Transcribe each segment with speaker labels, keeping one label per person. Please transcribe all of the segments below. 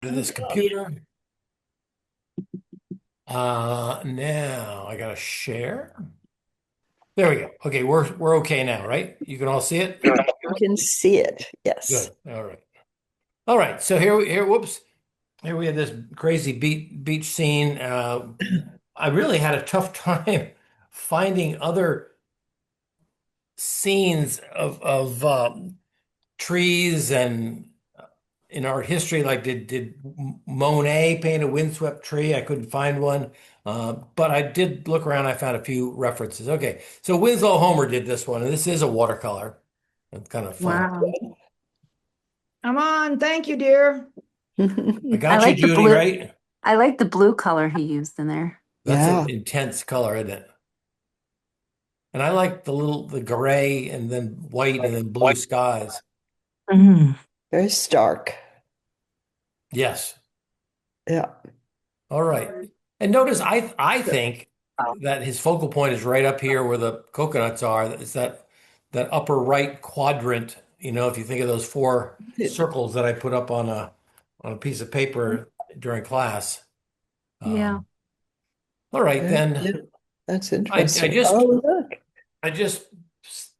Speaker 1: To this computer. Now I gotta share. There we go. Okay, we're okay now, right? You can all see it?
Speaker 2: You can see it. Yes.
Speaker 1: Good. All right. All right. So whoops. Here we have this crazy beach scene. I really had a tough time finding other scenes of trees and in art history, like did Monet paint a windswept tree? I couldn't find one, but I did look around. I found a few references. Okay, so Winslow Homer did this one, and this is a watercolor. It's kind of fun.
Speaker 3: Wow. Come on. Thank you, dear.
Speaker 1: I
Speaker 4: I
Speaker 1: got you,
Speaker 4: like the
Speaker 1: Judy,
Speaker 4: blue.
Speaker 1: right?
Speaker 4: I like the blue color he used in there.
Speaker 1: That's
Speaker 2: Yeah.
Speaker 1: an intense color, isn't it? And I like the gray and then white and then blue skies.
Speaker 2: Very stark.
Speaker 1: Yes.
Speaker 2: Yeah.
Speaker 1: All right. And notice I think that his focal point is right up here where the coconuts are. It's that upper right quadrant, if you think of those four circles that I put up on a piece of paper during class.
Speaker 4: Yeah.
Speaker 1: Um, all right,
Speaker 2: Yeah.
Speaker 1: then
Speaker 2: That's
Speaker 1: I
Speaker 2: interesting.
Speaker 1: just
Speaker 2: Oh, look.
Speaker 1: I just s-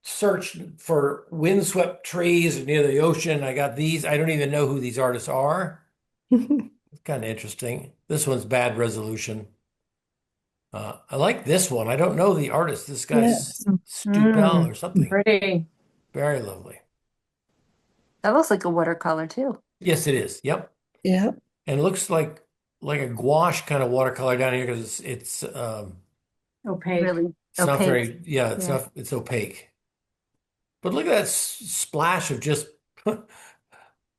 Speaker 1: searched for windswept trees near the ocean. I got these. I don't even know who these artists are. It's kind of interesting. This one's bad resolution. I like this one. I don't know the artist. This guy's
Speaker 2: Yes.
Speaker 1: Stupel or something.
Speaker 3: Pretty.
Speaker 1: Very lovely.
Speaker 4: That looks like a watercolor too.
Speaker 1: Yes, it is. Yep.
Speaker 2: Yeah.
Speaker 1: And it looks like a gouache kind of watercolor down here because
Speaker 3: Opaque.
Speaker 4: Really
Speaker 1: it's not
Speaker 4: opaque.
Speaker 1: very, yeah,
Speaker 4: Yeah.
Speaker 1: it's opaque. But look at that splash of just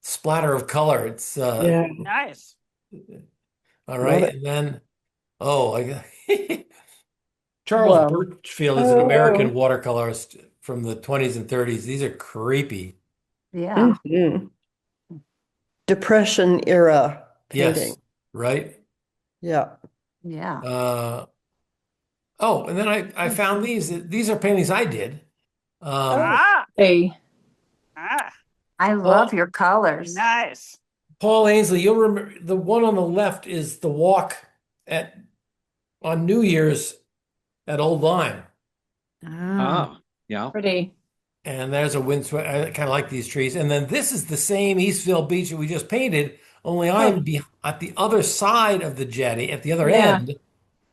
Speaker 1: splatter of color. It's
Speaker 2: Yeah.
Speaker 3: Nice.
Speaker 1: all
Speaker 2: Love
Speaker 1: right.
Speaker 2: it.
Speaker 1: And then oh, Charles
Speaker 2: Wow.
Speaker 1: Birchfield is an American
Speaker 2: Oh.
Speaker 1: watercolorist from the 20s and 30s. These are creepy.
Speaker 4: Yeah.
Speaker 2: Mhm. Depression era painting.
Speaker 1: Yes, right?
Speaker 2: Yeah.
Speaker 4: Yeah.
Speaker 1: Uh, oh, and then I found these. These are paintings I did.
Speaker 2: Oh,
Speaker 3: Ah, Hey. ah,
Speaker 4: I love
Speaker 1: Paul
Speaker 4: your colors.
Speaker 3: nice.
Speaker 1: Paul Ainsley, you'll remember the one on the left is the walk at on New Year's at Old Lyme.
Speaker 3: Ah,
Speaker 5: Yeah.
Speaker 3: pretty.
Speaker 1: And there's a windswept. I kind of like these trees. And then this is the same Eastville beach that we just painted, only
Speaker 2: oh,
Speaker 1: I'm at the other side of the jetty, at the other
Speaker 3: Yeah.
Speaker 1: end.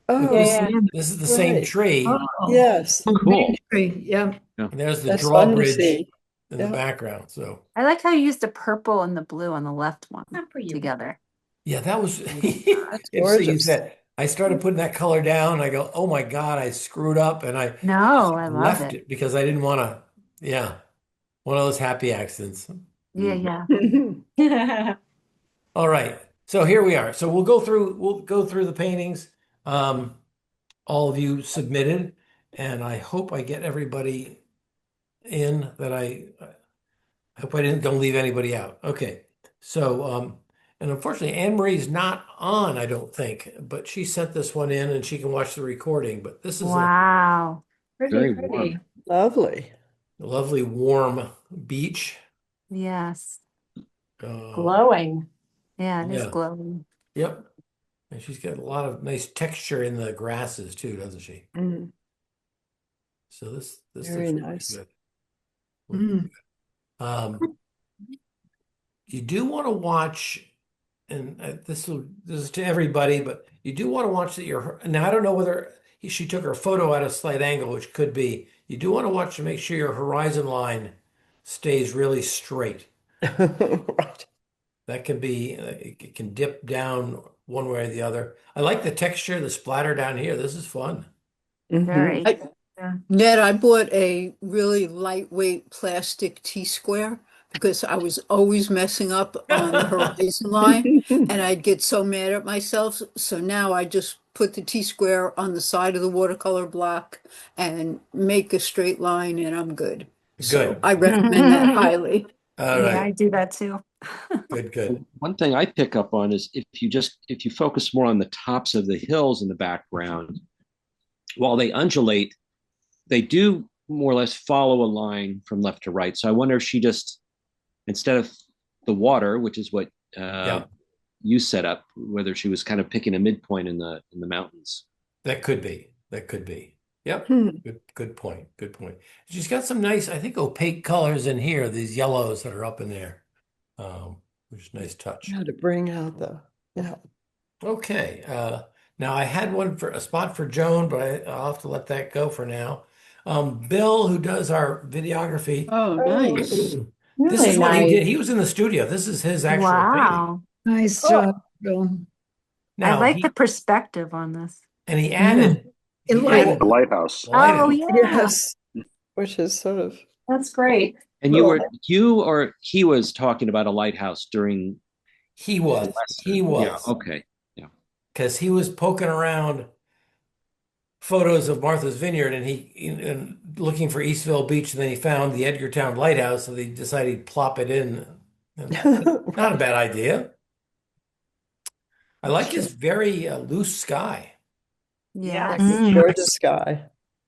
Speaker 1: But
Speaker 2: oh,
Speaker 1: this
Speaker 3: Yeah.
Speaker 1: this is the same
Speaker 2: right.
Speaker 1: tree.
Speaker 3: Oh,
Speaker 2: Yes.
Speaker 5: Cool.
Speaker 3: yeah.
Speaker 5: Yeah.
Speaker 1: And there's the
Speaker 2: That's fun to
Speaker 1: drawbridge
Speaker 2: see.
Speaker 1: in the
Speaker 2: Yeah.
Speaker 1: background. So
Speaker 4: I like how you used the purple and the blue on the left one
Speaker 3: Not for you.
Speaker 4: together.
Speaker 1: yeah, that was
Speaker 2: That's
Speaker 1: interesting you
Speaker 2: gorgeous.
Speaker 1: said. I started putting that color down. I go, oh my God, I screwed up. And I
Speaker 4: No, I love
Speaker 1: left
Speaker 4: it.
Speaker 1: it because I didn't want to, yeah, one of those happy accidents.
Speaker 4: Yeah,
Speaker 5: Mhm.
Speaker 4: yeah.
Speaker 1: All right. So here we are. So we'll go through the paintings. Um, all of you submitted, and I hope I get everybody in that I hope I didn't don't leave anybody out. Okay. So and unfortunately Anne Marie's not on, I don't think, but she sent this one in and she can watch the recording. But this is a
Speaker 4: Wow.
Speaker 5: Very
Speaker 3: Pretty.
Speaker 5: warm.
Speaker 2: Lovely.
Speaker 1: lovely warm beach.
Speaker 4: Yes.
Speaker 3: Glowing.
Speaker 4: Yeah, it is
Speaker 1: Yeah.
Speaker 4: glowing.
Speaker 1: Yep. And she's got a lot of nice texture in the grasses too, doesn't she?
Speaker 2: Mm,
Speaker 1: So this
Speaker 2: very
Speaker 1: looks really
Speaker 2: nice.
Speaker 1: good.
Speaker 3: Mm.
Speaker 1: Um, you do want to watch, and this is to everybody, but you do want to watch that your now I don't know whether she took her photo at a slight angle, which could be. You do want to watch to make sure your horizon line stays really straight.
Speaker 2: Right.
Speaker 1: That can be it can dip down one way or the other. I like the texture, the splatter down here. This is fun.
Speaker 2: Mhm.
Speaker 4: Very.
Speaker 3: Yeah.
Speaker 6: Ned, I bought a really lightweight plastic T-square because I was always messing up on the horizon line and I'd get so mad at myself. So now I just put the T-square on the side of the watercolor block and make a straight line and I'm good. So
Speaker 1: Good.
Speaker 6: I recommend that highly.
Speaker 1: All
Speaker 4: Yeah, I
Speaker 1: right.
Speaker 4: do that too.
Speaker 1: Good, good.
Speaker 5: One thing I pick up on is if you focus more on the tops of the hills in the background, while they undulate, they do more or less follow a line from left to right. So I wonder if she just instead of the water, which is what
Speaker 1: Yeah.
Speaker 5: you set up, whether she was kind of picking a midpoint in the mountains.
Speaker 1: That could be. That could be. Yep.
Speaker 2: Hmm.
Speaker 1: Good point. Good point. She's got some nice, I think, opaque colors in here, these yellows that are up in there. Which is a nice touch.
Speaker 2: How to bring out yeah.
Speaker 1: Okay. Now I had one for a spot for Joan, but I'll have to let that go for now. Bill, who does our videography,
Speaker 7: Oh, nice.
Speaker 1: this
Speaker 7: Really
Speaker 1: is what he
Speaker 7: nice.
Speaker 1: did. He was in the studio. This is his actual painting.
Speaker 4: Wow.
Speaker 3: Nice
Speaker 2: Oh.
Speaker 3: job, Bill.
Speaker 4: I
Speaker 1: Now
Speaker 4: like the perspective on this.
Speaker 1: and he added
Speaker 3: It
Speaker 1: he
Speaker 3: light-
Speaker 1: added
Speaker 8: The lighthouse.
Speaker 1: the lighthouse.
Speaker 4: Oh, yeah.
Speaker 2: Yes, which is sort of
Speaker 7: That's great.
Speaker 5: And you or he was talking about a lighthouse during
Speaker 1: He was. He was.
Speaker 5: Yeah, okay.
Speaker 1: Because he was poking around photos of Martha's Vineyard and looking for Eastville Beach, and then he found the Edgartown Lighthouse, so they decided he'd plop it in. Not a bad idea. I like his very loose sky.
Speaker 4: Yeah.
Speaker 2: gorgeous sky.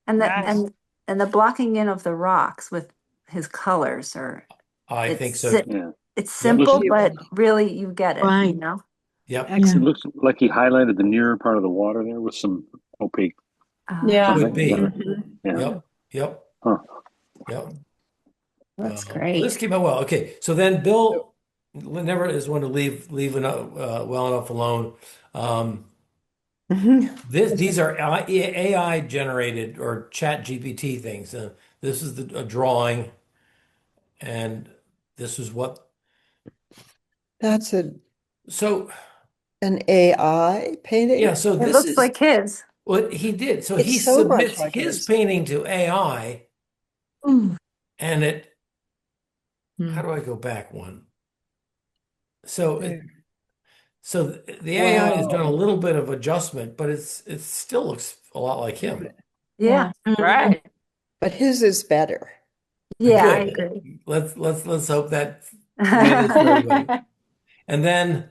Speaker 4: And the
Speaker 7: Nice.
Speaker 4: and the blocking in of the rocks with his colors are
Speaker 1: I
Speaker 4: it's
Speaker 1: think so.
Speaker 4: si-
Speaker 8: Yeah.
Speaker 4: it's simple,
Speaker 2: Yeah.
Speaker 4: but really you get it,
Speaker 3: Right.
Speaker 4: you know?
Speaker 1: Yep.
Speaker 8: It looks like he highlighted the nearer part of the water there with some opaque.
Speaker 7: Yeah.
Speaker 1: Could be.
Speaker 8: Yeah.
Speaker 1: Yep. Yep.
Speaker 8: Huh.
Speaker 1: Yep.
Speaker 7: That's
Speaker 1: Well,
Speaker 7: great.
Speaker 1: this came out well. Okay, so then Bill never is one to leave well enough alone. These are AI generated or Chat GPT things. This is a drawing, and this is what.
Speaker 2: That's
Speaker 1: So
Speaker 2: an AI painting?
Speaker 1: yeah, so
Speaker 4: It
Speaker 1: this
Speaker 4: looks
Speaker 1: is
Speaker 4: like his.
Speaker 1: what he did. So
Speaker 2: It's
Speaker 1: he
Speaker 2: so much
Speaker 1: submits
Speaker 2: like
Speaker 1: his
Speaker 2: his.
Speaker 1: painting to AI,
Speaker 3: Mm.
Speaker 1: and it.
Speaker 3: Hmm.
Speaker 1: How do I go back one? So
Speaker 2: There.
Speaker 1: So the AI has done a
Speaker 2: Wow.
Speaker 1: little bit of adjustment, but it still looks a lot like him.
Speaker 4: Yeah.
Speaker 7: Right.
Speaker 2: But his is better.
Speaker 4: Yeah, I
Speaker 1: Good.
Speaker 4: agree.
Speaker 1: Let's hope that matters for everybody. And then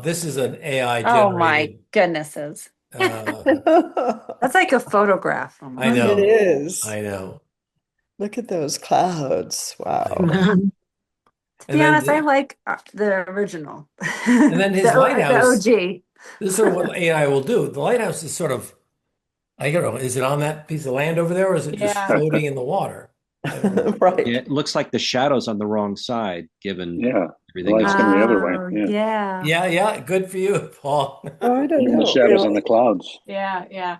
Speaker 1: this is an AI
Speaker 7: Oh my
Speaker 1: generated.
Speaker 7: goodnesses.
Speaker 4: That's like a photograph
Speaker 1: I
Speaker 4: almost.
Speaker 1: know.
Speaker 2: It is.
Speaker 1: I know.
Speaker 2: Look at those clouds. Wow.
Speaker 4: To
Speaker 1: And
Speaker 4: be
Speaker 1: then
Speaker 4: honest, I
Speaker 1: the-
Speaker 4: like the original.
Speaker 1: And then his
Speaker 4: The
Speaker 1: lighthouse-
Speaker 4: OG.
Speaker 1: This is sort of what AI will do. The lighthouse is sort of, I don't know, is it on that piece of land over there, or is it just
Speaker 7: Yeah.
Speaker 1: floating in the water? I don't know.
Speaker 2: Right.
Speaker 5: Yeah, it looks like the shadow's on the wrong side, given
Speaker 8: Yeah.
Speaker 5: everything
Speaker 8: Light's
Speaker 5: else.
Speaker 8: coming the other way.
Speaker 4: Oh,
Speaker 8: Yeah.
Speaker 4: yeah.
Speaker 1: Yeah, good for you, Paul.
Speaker 2: Oh, I don't
Speaker 8: Even
Speaker 2: know.
Speaker 8: the shadows on
Speaker 2: really.
Speaker 8: the clouds.
Speaker 7: Yeah, yeah.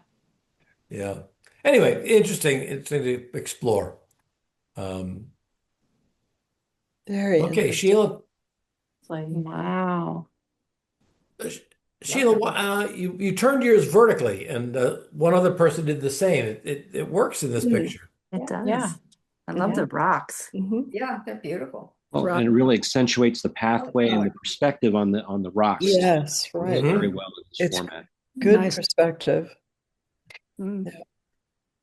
Speaker 1: Yeah. Anyway, interesting to explore.
Speaker 2: Very
Speaker 1: Okay,
Speaker 2: interesting.
Speaker 1: Sheila.
Speaker 7: Wow.
Speaker 1: Sheila, you turned yours vertically, and one other person did the same. It works in this picture.
Speaker 4: It does.
Speaker 7: Yeah.
Speaker 4: I love the rocks.
Speaker 2: Mhm.
Speaker 3: Yeah, they're beautiful.
Speaker 5: Well,
Speaker 1: Oh,
Speaker 5: and it really accentuates the pathway and the perspective on the rocks
Speaker 2: Yes, right.
Speaker 1: Mhm.
Speaker 5: very well in this
Speaker 2: It's-
Speaker 5: format.
Speaker 2: Good
Speaker 3: Nice.
Speaker 2: perspective.
Speaker 7: Mm.
Speaker 2: Yeah.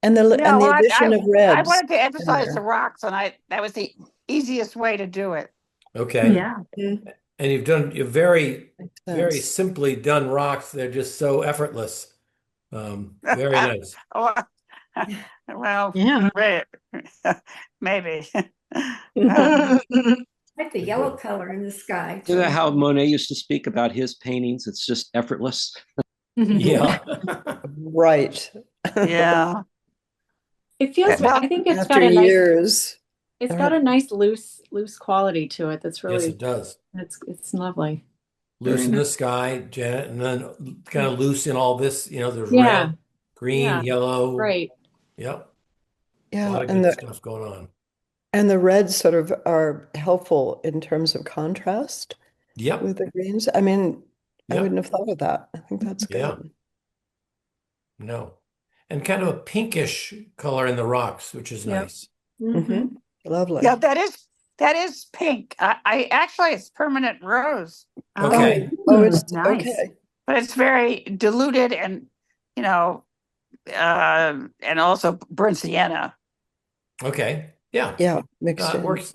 Speaker 2: And the addition of
Speaker 7: I
Speaker 2: reds.
Speaker 7: wanted to emphasize
Speaker 2: there.
Speaker 7: the rocks, and that was the easiest way to do it.
Speaker 1: Okay.
Speaker 4: Yeah.
Speaker 1: And you've very
Speaker 2: Makes sense.
Speaker 1: simply done rocks. They're just so effortless. Very nice.
Speaker 7: Oh, well,
Speaker 3: Yeah.
Speaker 7: maybe.
Speaker 9: Like the yellow color in the sky.
Speaker 5: Isn't that how Monet used to speak about his paintings? It's just effortless.
Speaker 1: Yeah.
Speaker 2: Right.
Speaker 7: Yeah.
Speaker 10: It feels,
Speaker 7: Well,
Speaker 10: I think it's
Speaker 2: After
Speaker 10: got a nice,
Speaker 2: years.
Speaker 10: it's got a nice loose quality to it. That's
Speaker 1: Yes,
Speaker 10: really,
Speaker 1: it does.
Speaker 10: it's lovely.
Speaker 1: Loose in the sky, Janet, and then kind of loose in all this. There's
Speaker 10: Yeah.
Speaker 1: red, green,
Speaker 10: Yeah.
Speaker 1: yellow.
Speaker 10: Right.
Speaker 1: Yep. A
Speaker 2: Yeah,
Speaker 1: lot of
Speaker 2: and
Speaker 1: good
Speaker 2: the
Speaker 1: stuff going on.
Speaker 2: and the reds sort of are helpful in terms of contrast
Speaker 1: Yep.
Speaker 2: with the greens. I mean, I
Speaker 1: Yep.
Speaker 2: wouldn't have thought of that. I think that's
Speaker 1: Yeah.
Speaker 2: good.
Speaker 1: No. And kind of a pinkish color in the rocks, which is
Speaker 10: Yep.
Speaker 1: nice.
Speaker 2: Mhm. Lovely.
Speaker 7: Yeah, that is pink. I actually it's permanent rose,
Speaker 1: Okay.
Speaker 2: Oh, it's
Speaker 4: Nice.
Speaker 2: okay.
Speaker 7: but it's very diluted and and also burnt sienna.
Speaker 1: Okay. Yeah.
Speaker 2: Yeah, mixed
Speaker 1: It
Speaker 2: in.
Speaker 1: works.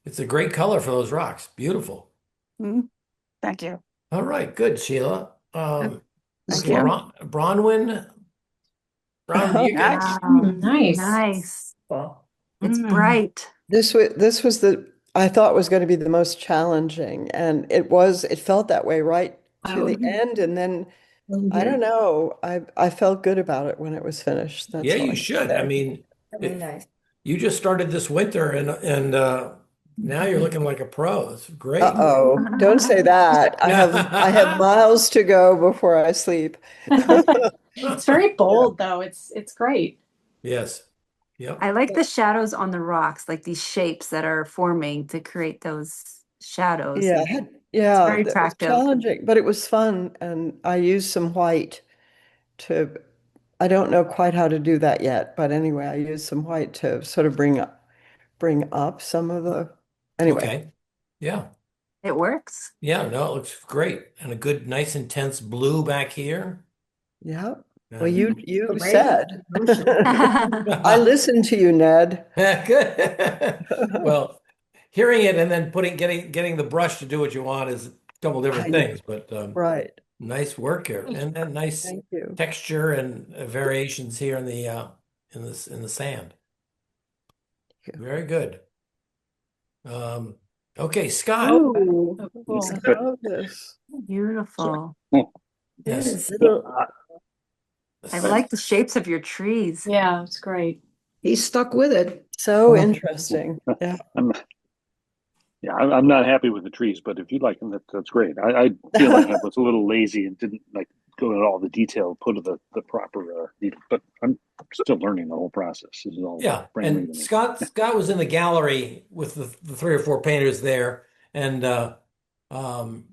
Speaker 1: It's a great color for those rocks. Beautiful.
Speaker 7: Mhm. Thank you.
Speaker 1: All right. Good, Sheila.
Speaker 7: Thank
Speaker 1: Okay,
Speaker 7: you.
Speaker 1: Bronwyn. Bronwyn, you
Speaker 7: Nice.
Speaker 1: can.
Speaker 10: Nice.
Speaker 4: Nice.
Speaker 9: Well,
Speaker 4: It's
Speaker 3: Mm.
Speaker 4: bright.
Speaker 2: This was the I thought was going to be the most challenging. And it felt that way right to the end. And then I don't know, I felt good about it when it was finished.
Speaker 1: Yeah,
Speaker 2: That's all
Speaker 1: you
Speaker 2: I can
Speaker 1: should. I
Speaker 2: say.
Speaker 1: mean,
Speaker 9: Really nice.
Speaker 1: you just started this winter and now you're looking like a pro. It's great.
Speaker 2: Uh-oh, don't say that. I have miles to go before I sleep.
Speaker 10: It's very bold though. It's great.
Speaker 1: Yes. Yep.
Speaker 4: I like the shadows on the rocks, like these shapes that are forming to create those shadows.
Speaker 2: Yeah,
Speaker 4: It's
Speaker 2: yeah,
Speaker 4: very
Speaker 2: that was
Speaker 4: attractive.
Speaker 2: challenging, but it was fun. And I used some white to, I don't know quite how to do that yet, but anyway, I used some white to sort of bring up some of the, anyway,
Speaker 1: Okay. Yeah.
Speaker 4: It works.
Speaker 1: Yeah. No, it looks great. And a good, nice, intense blue back here.
Speaker 2: yeah. Well,
Speaker 1: And
Speaker 2: you
Speaker 9: Great.
Speaker 2: said. I listened to you, Ned.
Speaker 1: good. Well, hearing it and then getting the brush to do what you want is a couple
Speaker 2: I
Speaker 1: different
Speaker 2: know.
Speaker 1: things, but
Speaker 2: Right.
Speaker 1: nice work here and nice
Speaker 2: Thank you.
Speaker 1: texture and variations here in the in the sand.
Speaker 2: Yeah.
Speaker 1: Very good. Okay, Scott.
Speaker 2: Oh,
Speaker 10: Oh, cool.
Speaker 2: I love this.
Speaker 4: Beautiful.
Speaker 9: It
Speaker 1: Yes.
Speaker 9: is.
Speaker 2: Little,
Speaker 4: I like the shapes of your trees.
Speaker 10: Yeah, it's great.
Speaker 3: He's stuck with it.
Speaker 2: so interesting. Yeah.
Speaker 8: I'm not happy with the trees, but if you like them, that's great. I feel like I was a little lazy and didn't like go into all the detail, put the proper but I'm still learning the whole process. This is all
Speaker 1: Yeah,
Speaker 8: brand new
Speaker 1: and
Speaker 8: to me.
Speaker 1: Scott was in the gallery with the three or four painters there, and um,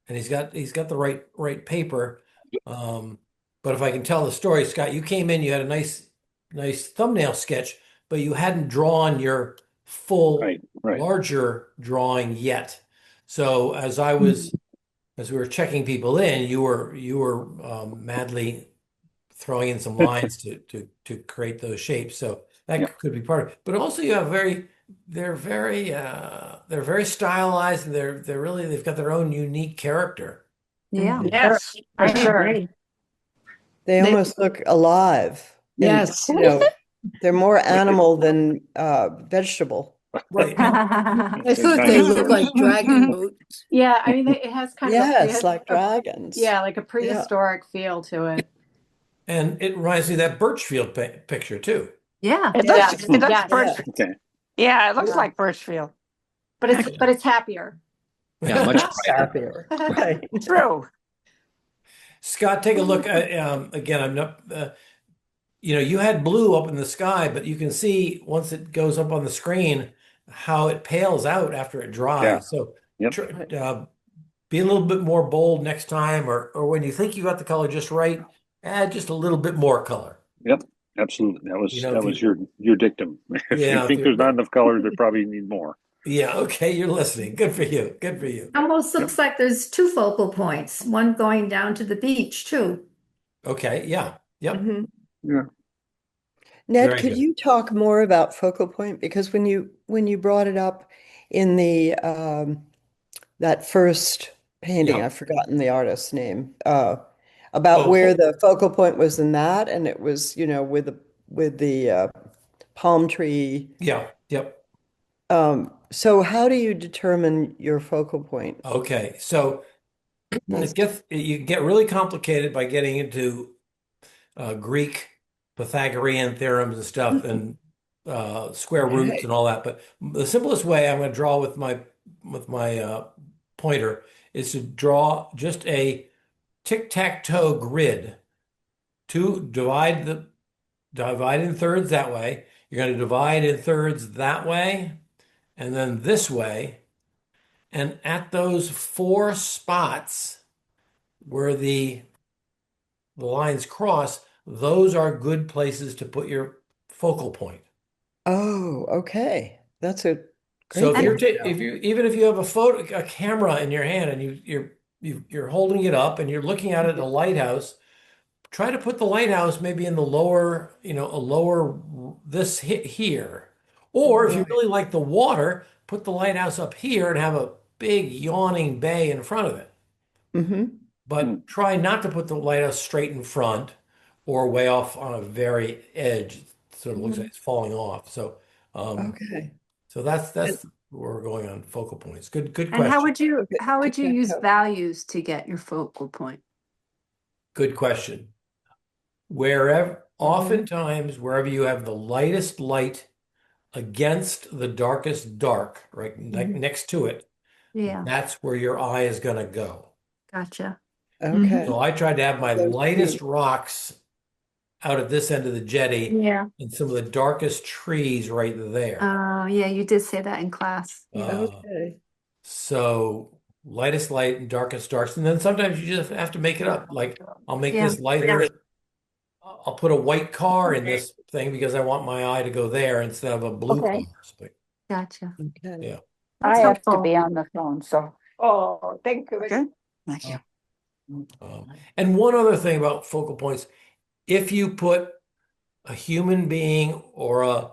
Speaker 1: and he's got the right paper. Um, but if I can tell the story, Scott, you came in, you had a nice thumbnail sketch, but you hadn't drawn your full
Speaker 8: Right.
Speaker 1: larger drawing yet. So as we were checking people in, you were madly throwing in some lines to create those shapes. So that
Speaker 8: Yeah.
Speaker 1: could be part of it. But also you have they're very stylized and they've got their own unique character.
Speaker 4: Yeah,
Speaker 7: Yes,
Speaker 4: I
Speaker 7: for sure.
Speaker 4: agree.
Speaker 2: They almost look alive. And,
Speaker 3: Yes.
Speaker 2: they're more animal than vegetable.
Speaker 1: Right.
Speaker 6: I thought they looked like dragon boats.
Speaker 10: Yeah, I mean, it has kind of
Speaker 2: Yes, like dragons.
Speaker 10: yeah, like a prehistoric feel to it.
Speaker 1: And it reminds me of that Birchfield picture too.
Speaker 4: Yeah.
Speaker 7: It
Speaker 10: Yeah.
Speaker 7: looks, it looks
Speaker 10: Yeah.
Speaker 7: Birch,
Speaker 8: Okay.
Speaker 7: yeah, it looks
Speaker 10: Yeah.
Speaker 7: like Birchfield.
Speaker 10: But it's happier.
Speaker 5: Yeah, much brighter.
Speaker 2: Happier. Right.
Speaker 7: True.
Speaker 1: Scott, take a look. Again, I'm not. You had blue up in the sky, but you can see once it goes up on the screen how it pales out after it dries.
Speaker 8: Yeah.
Speaker 1: So
Speaker 8: Yep.
Speaker 1: be a little bit more bold next time, or when you think you got the color just right, add just a little bit more color.
Speaker 8: Yep. Absolutely. That was
Speaker 1: You know,
Speaker 8: that
Speaker 1: if
Speaker 8: was
Speaker 1: you-
Speaker 8: your dictum. If
Speaker 1: Yeah,
Speaker 8: you
Speaker 1: if
Speaker 8: think
Speaker 1: you're-
Speaker 8: there's not enough color, there probably need more.
Speaker 1: Yeah, okay, you're listening. Good for you. Good for you.
Speaker 9: Almost looks like there's two focal points, one going down to the beach too.
Speaker 1: Okay, yeah, yep.
Speaker 2: Mhm.
Speaker 8: Yeah.
Speaker 2: Ned,
Speaker 1: Very
Speaker 2: could
Speaker 1: good.
Speaker 2: you talk more about focal point? Because when you brought it up in the that first painting,
Speaker 1: Yeah.
Speaker 2: I've forgotten the artist's name, about
Speaker 1: Oh.
Speaker 2: where the focal point was in that, and it was, with the palm tree.
Speaker 1: Yeah, yep.
Speaker 2: So how do you determine your focal point?
Speaker 1: Okay, so you get really complicated by getting into Greek Pythagorean theorems and stuff and square roots
Speaker 2: Okay.
Speaker 1: and all that. But the simplest way I'm going to draw with my pointer is to draw just a tic-tac-toe grid to divide in thirds that way. You're going to divide in thirds that way and then this way. And at those four spots where the lines cross, those are good places to put your focal point.
Speaker 2: Oh, okay. That's a
Speaker 1: So
Speaker 2: great
Speaker 1: if
Speaker 2: thing.
Speaker 1: even if you have a camera in your hand and you're holding it up and you're looking at it in a lighthouse, try to put the lighthouse maybe in the lower, a lower this hit here. Or if you really like the water, put the lighthouse up here and have a big yawning bay in front of it.
Speaker 2: Mm-hmm.
Speaker 1: But try not to put the lighthouse straight in front or way off on a very edge. It sort of looks like it's falling off. So
Speaker 2: Okay.
Speaker 1: so that's we're going on focal points. Good
Speaker 4: And
Speaker 1: question.
Speaker 4: how would you use values to get your focal point?
Speaker 1: Good question. Wherever, oftentimes, wherever you have the lightest light against the darkest dark, right, next to it,
Speaker 4: Yeah,
Speaker 1: that's where your eye is going to go.
Speaker 4: gotcha.
Speaker 2: Okay.
Speaker 1: So I tried to have my
Speaker 2: Those
Speaker 1: lightest
Speaker 2: trees.
Speaker 1: rocks out at this end of the jetty
Speaker 4: Yeah.
Speaker 1: and some of the darkest trees right there.
Speaker 4: Yeah, you did say that in class.
Speaker 2: Okay.
Speaker 1: So lightest light and darkest darks. And then sometimes you just have to make it up. Like I'll make
Speaker 4: Yeah.
Speaker 1: this lighter. I'll put a white car in this thing because I want my eye to go there instead of a blue car.
Speaker 4: Gotcha.
Speaker 2: Okay.
Speaker 1: Yeah.
Speaker 7: I
Speaker 4: That's
Speaker 7: have to
Speaker 4: helpful.
Speaker 7: be on the phone, so.
Speaker 3: Oh, thank you.
Speaker 7: Okay. Thank you.
Speaker 1: And one other thing about focal points, if you put a human being or a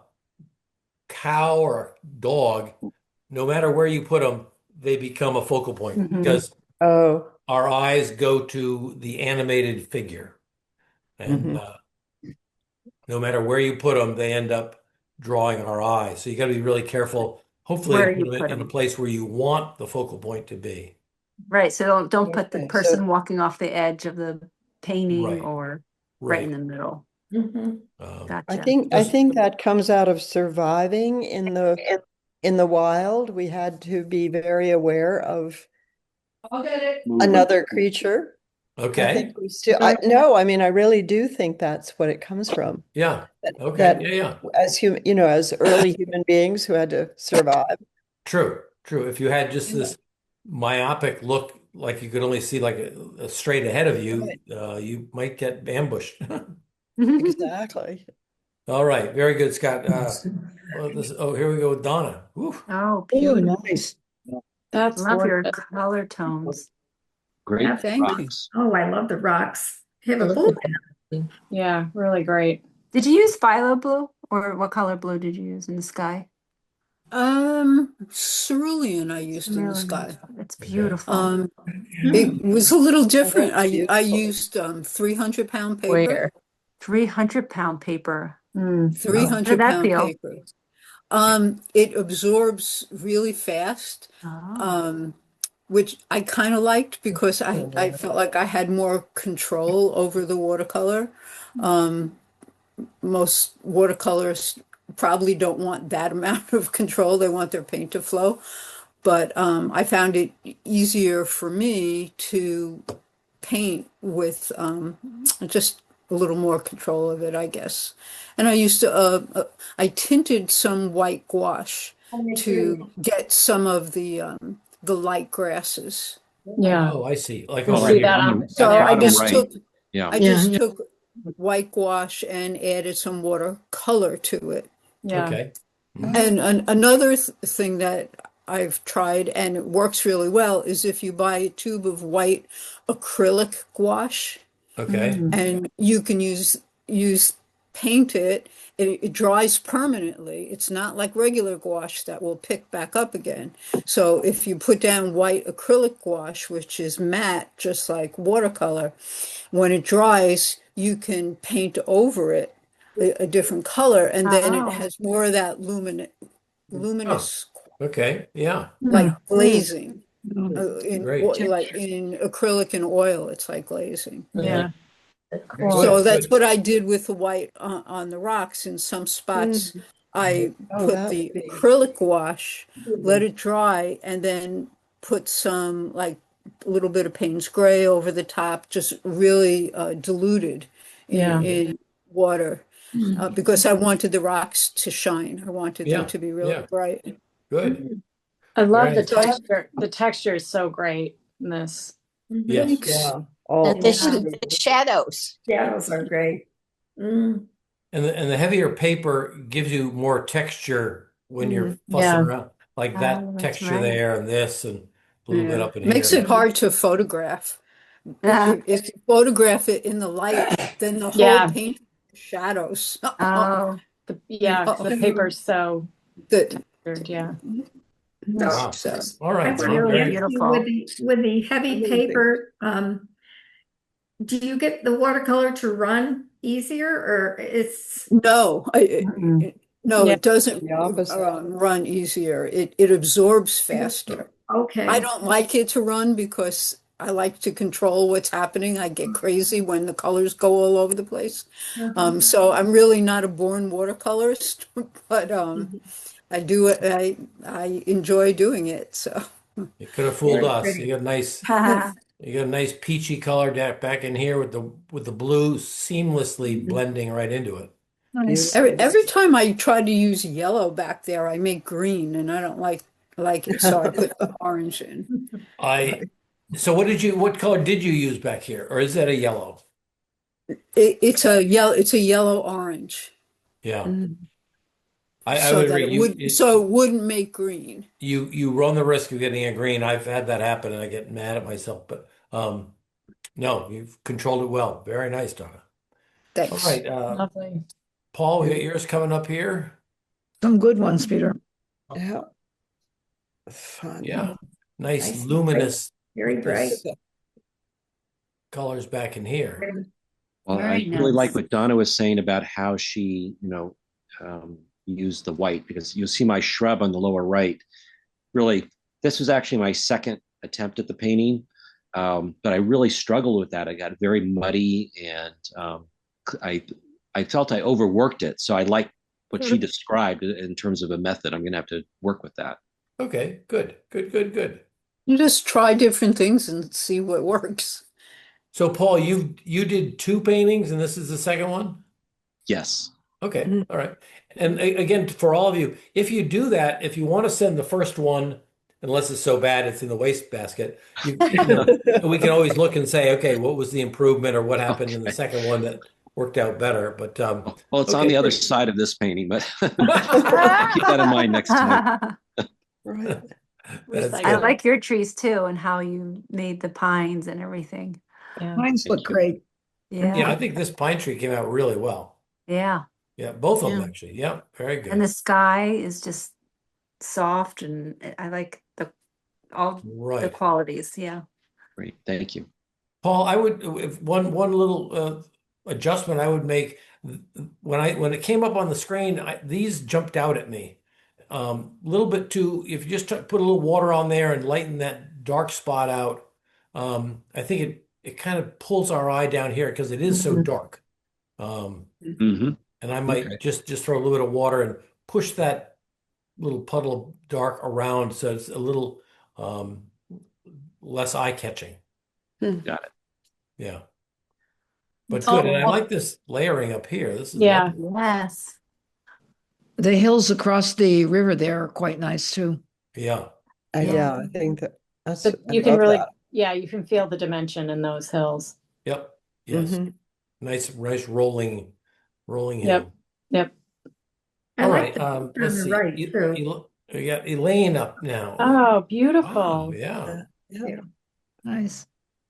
Speaker 1: cow or a dog, no matter where you put them, they become a focal point because
Speaker 2: Oh.
Speaker 1: our eyes go to the animated figure. And no matter where you put them, they end up drawing our eyes. So you got to be really careful. Hopefully,
Speaker 4: Where
Speaker 1: put
Speaker 4: you
Speaker 1: them
Speaker 4: put
Speaker 1: in a
Speaker 4: them.
Speaker 1: place where you want the focal point to be.
Speaker 4: Right. So don't put the
Speaker 2: Okay,
Speaker 4: person
Speaker 2: so-
Speaker 4: walking off the edge of the painting
Speaker 1: Right.
Speaker 4: or right in
Speaker 1: Right.
Speaker 4: the middle.
Speaker 1: Um,
Speaker 2: I
Speaker 4: Gotcha.
Speaker 2: think that comes out of surviving in the wild. We had to be very aware of another creature. I
Speaker 1: Okay.
Speaker 2: think we still, no, I mean, I really do think that's what it comes from.
Speaker 1: Yeah. Okay.
Speaker 2: That
Speaker 1: Yeah.
Speaker 2: as human, as early human beings who had to survive.
Speaker 1: True. True. If you had just this myopic look, like you could only see like a straight ahead of you, you might get ambushed.
Speaker 2: Exactly.
Speaker 1: All right. Very good, Scott. Here we go with Donna. Whew.
Speaker 4: Oh, beautiful.
Speaker 3: nice.
Speaker 10: That's
Speaker 4: Love your
Speaker 10: gorgeous.
Speaker 4: color tones.
Speaker 5: Great
Speaker 6: Thank you.
Speaker 5: rocks.
Speaker 9: Oh, I love the rocks. They have a blue in them.
Speaker 10: Yeah, really great.
Speaker 4: Did you use phthalo blue or what color blue did you use in the sky?
Speaker 6: Cerulean I used in the sky.
Speaker 4: It's beautiful.
Speaker 6: It was a little different.
Speaker 2: that's
Speaker 6: I
Speaker 2: beautiful.
Speaker 6: used 300-pound paper.
Speaker 10: Where?
Speaker 4: 300-pound paper.
Speaker 6: 300-pound
Speaker 4: feel?
Speaker 6: paper. It absorbs really fast.
Speaker 4: Oh.
Speaker 6: Which I kind of liked because I felt like I had more control over the watercolor. Most watercolors probably don't want that amount of control. They want their paint to flow. But I found it easier for me to paint with just a little more control of it, I guess. And I used to, I tinted some white gouache to get some of the light grasses.
Speaker 10: Yeah.
Speaker 1: Oh, I see. Like
Speaker 10: We
Speaker 1: over
Speaker 10: see
Speaker 1: here.
Speaker 10: that on-
Speaker 6: So I
Speaker 5: bottom
Speaker 6: just
Speaker 5: right.
Speaker 6: took
Speaker 5: Yeah.
Speaker 6: I just took white gouache and added some watercolor to it.
Speaker 10: Yeah.
Speaker 1: Okay.
Speaker 6: And another thing that I've tried and it works really well is if you buy a tube of white acrylic gouache
Speaker 1: Okay.
Speaker 6: and you can use paint it dries permanently. It's not like regular gouache that will pick back up again. So if you put down white acrylic gouache, which is matte, just like watercolor, when it dries, you can paint over it a different color, and then it
Speaker 4: Oh.
Speaker 6: has more of that luminous,
Speaker 1: Okay. Yeah.
Speaker 6: like glazing.
Speaker 1: Great.
Speaker 6: Like in acrylic and oil, it's like glazing.
Speaker 10: Yeah.
Speaker 1: Good,
Speaker 6: So that's
Speaker 1: good.
Speaker 6: what I did with the white on the rocks. In some spots, I put
Speaker 2: that
Speaker 6: the
Speaker 2: would be-
Speaker 6: acrylic gouache, let it dry, and then put some like a little bit of Payne's gray over the top, just really diluted in water, because I wanted the rocks to shine. I wanted them to be really bright.
Speaker 1: Good.
Speaker 10: I love the
Speaker 1: Right.
Speaker 10: texture. The texture is so great in this.
Speaker 1: Yes.
Speaker 2: Yeah. All
Speaker 3: And the shadows.
Speaker 9: Shadows are great. Mm.
Speaker 1: And the heavier paper gives you more texture when you're fussing
Speaker 10: Yeah.
Speaker 1: around, like that
Speaker 4: Oh, that's
Speaker 1: texture
Speaker 4: right.
Speaker 1: there and this and a little bit up in
Speaker 6: Makes
Speaker 1: here.
Speaker 6: it hard to photograph.
Speaker 4: Yeah.
Speaker 6: If you photograph it in the light, then the whole
Speaker 10: Yeah.
Speaker 6: paint shadows.
Speaker 4: Oh.
Speaker 10: The paper's so
Speaker 6: Good.
Speaker 10: textured. Yeah.
Speaker 1: Wow.
Speaker 6: So
Speaker 1: All right.
Speaker 9: I
Speaker 1: Well,
Speaker 9: want to
Speaker 1: very-
Speaker 9: ask you
Speaker 4: beautiful.
Speaker 9: with the heavy
Speaker 2: Amazing.
Speaker 9: paper, do you get the watercolor to run easier or it's
Speaker 6: no, No,
Speaker 10: Yeah.
Speaker 6: it doesn't
Speaker 2: The opposite.
Speaker 6: run easier. It absorbs faster. I
Speaker 9: Okay.
Speaker 6: don't like it to run because I like to control what's happening. I get crazy when the colors go all over the place. So I'm really not a born watercolorist, but
Speaker 2: Mhm.
Speaker 6: I do it. I enjoy doing it. So
Speaker 1: You could have fooled
Speaker 9: Very
Speaker 1: us.
Speaker 9: pretty.
Speaker 1: You got a nice peachy color back in here with the blue seamlessly
Speaker 2: Mhm.
Speaker 1: blending right into it.
Speaker 3: Nice.
Speaker 2: Beautiful.
Speaker 6: every time I try to use yellow back there, I make green, and I don't like it. So I put orange in.
Speaker 1: I so what color did you use back here? Or is that a yellow?
Speaker 6: It's a yellow. It's a yellow orange,
Speaker 1: Yeah.
Speaker 2: Mhm.
Speaker 1: I
Speaker 6: so
Speaker 1: would
Speaker 6: that
Speaker 1: agree.
Speaker 6: it would so it wouldn't make green.
Speaker 1: You run the risk of getting a green. I've had that happen and I get mad at myself. But no, you've controlled it well. Very nice, Donna. All
Speaker 6: Thanks.
Speaker 1: right,
Speaker 3: Lovely.
Speaker 1: Paul, we got yours coming up here.
Speaker 3: Some good ones, Peter.
Speaker 2: Yeah. Fun.
Speaker 1: Yeah. Nice
Speaker 9: Nice and bright.
Speaker 1: luminous
Speaker 9: Very bright.
Speaker 1: colors back in here.
Speaker 5: Well,
Speaker 4: Very
Speaker 5: I really like
Speaker 4: nice.
Speaker 5: what Donna was saying about how she, used the white, because you'll see my shrub on the lower right. Really, this was actually my second attempt at the painting, but I really struggled with that. I got very muddy, and I I felt I overworked it. So I like what she described in terms of a method. I'm going to have to work with that.
Speaker 1: Okay, good, good, good, good.
Speaker 6: You just try different things and see what works.
Speaker 1: So Paul, you did two paintings and this is the second one?
Speaker 5: Yes.
Speaker 1: Okay,
Speaker 2: Mhm.
Speaker 1: all right. And again, for all of you, if you do that, if you want to send the first one, unless it's so bad it's in the wastebasket, we can always look and say, okay, what was the improvement or what happened in the
Speaker 5: Okay.
Speaker 1: second one that worked out better? But
Speaker 5: Well, it's on
Speaker 1: okay,
Speaker 5: the other
Speaker 1: great.
Speaker 5: side of this painting, but keep that in mind next time.
Speaker 2: Right.
Speaker 1: That's
Speaker 4: I
Speaker 1: good.
Speaker 4: like your trees too and how you made the pines and everything.
Speaker 10: Yeah.
Speaker 3: Mines look
Speaker 5: Thank you.
Speaker 3: great.
Speaker 1: Yeah,
Speaker 4: Yeah.
Speaker 1: I think this pine tree came out really well.
Speaker 4: Yeah.
Speaker 1: Yeah, both of them
Speaker 2: Yeah.
Speaker 1: actually. Yeah, very
Speaker 4: And the
Speaker 1: good.
Speaker 4: sky is just soft and I like all the
Speaker 1: Right.
Speaker 4: qualities. Yeah.
Speaker 5: Great. Thank you.
Speaker 1: Paul, I would if one little adjustment I would make when it came up on the screen, these jumped out at me. A little bit too. If you just put a little water on there and lighten that dark spot out, I think it kind of pulls our eye down here because it is so
Speaker 2: Mhm.
Speaker 1: dark. Um,
Speaker 5: Hmm.
Speaker 1: and I
Speaker 5: Okay.
Speaker 1: might just throw a little bit of water and push that little puddle of dark around so it's a little um, less eye catching.
Speaker 5: Got it.
Speaker 1: Yeah. But good. And I
Speaker 3: Oh,
Speaker 1: like this layering up here. This is
Speaker 10: Yeah.
Speaker 1: lovely.
Speaker 4: Yes.
Speaker 3: the hills across the river there are quite nice too.
Speaker 1: Yeah.
Speaker 2: Yeah, I think that's,
Speaker 10: So
Speaker 2: I
Speaker 10: you can
Speaker 2: love
Speaker 10: really,
Speaker 2: that.
Speaker 10: yeah, you can feel the dimension in those hills.
Speaker 1: Yep. Yes.
Speaker 2: Mhm.
Speaker 1: Nice rolling
Speaker 10: Yep.
Speaker 1: hill.
Speaker 10: Yep.
Speaker 9: I
Speaker 1: All
Speaker 9: like
Speaker 1: right.
Speaker 9: the picture on
Speaker 1: Let's
Speaker 9: the
Speaker 1: see.
Speaker 9: right too.
Speaker 1: We got Elaine up now.
Speaker 10: Oh,
Speaker 1: Wow.
Speaker 10: beautiful.
Speaker 1: Yeah.
Speaker 2: Yeah.
Speaker 9: Yeah.
Speaker 3: Nice.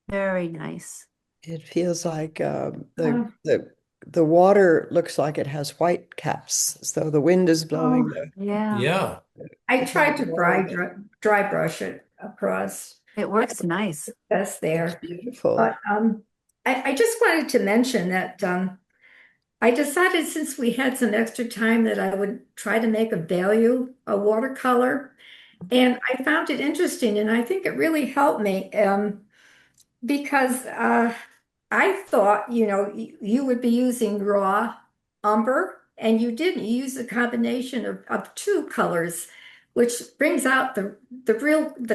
Speaker 4: Very nice.
Speaker 2: It feels like
Speaker 9: Uh,
Speaker 2: the water looks like it has white caps, so the wind is blowing
Speaker 9: oh,
Speaker 4: Yeah.
Speaker 1: Yeah.
Speaker 9: I tried to dry brush it across.
Speaker 4: It works nice.
Speaker 9: That's
Speaker 2: It's
Speaker 9: there.
Speaker 2: beautiful.
Speaker 9: But I just wanted to mention that I decided since we had some extra time that I would try to make a watercolor. And I found it interesting, and I think it really helped me because I thought, you would be using raw umber, and you didn't. You used a combination of two colors, which brings out the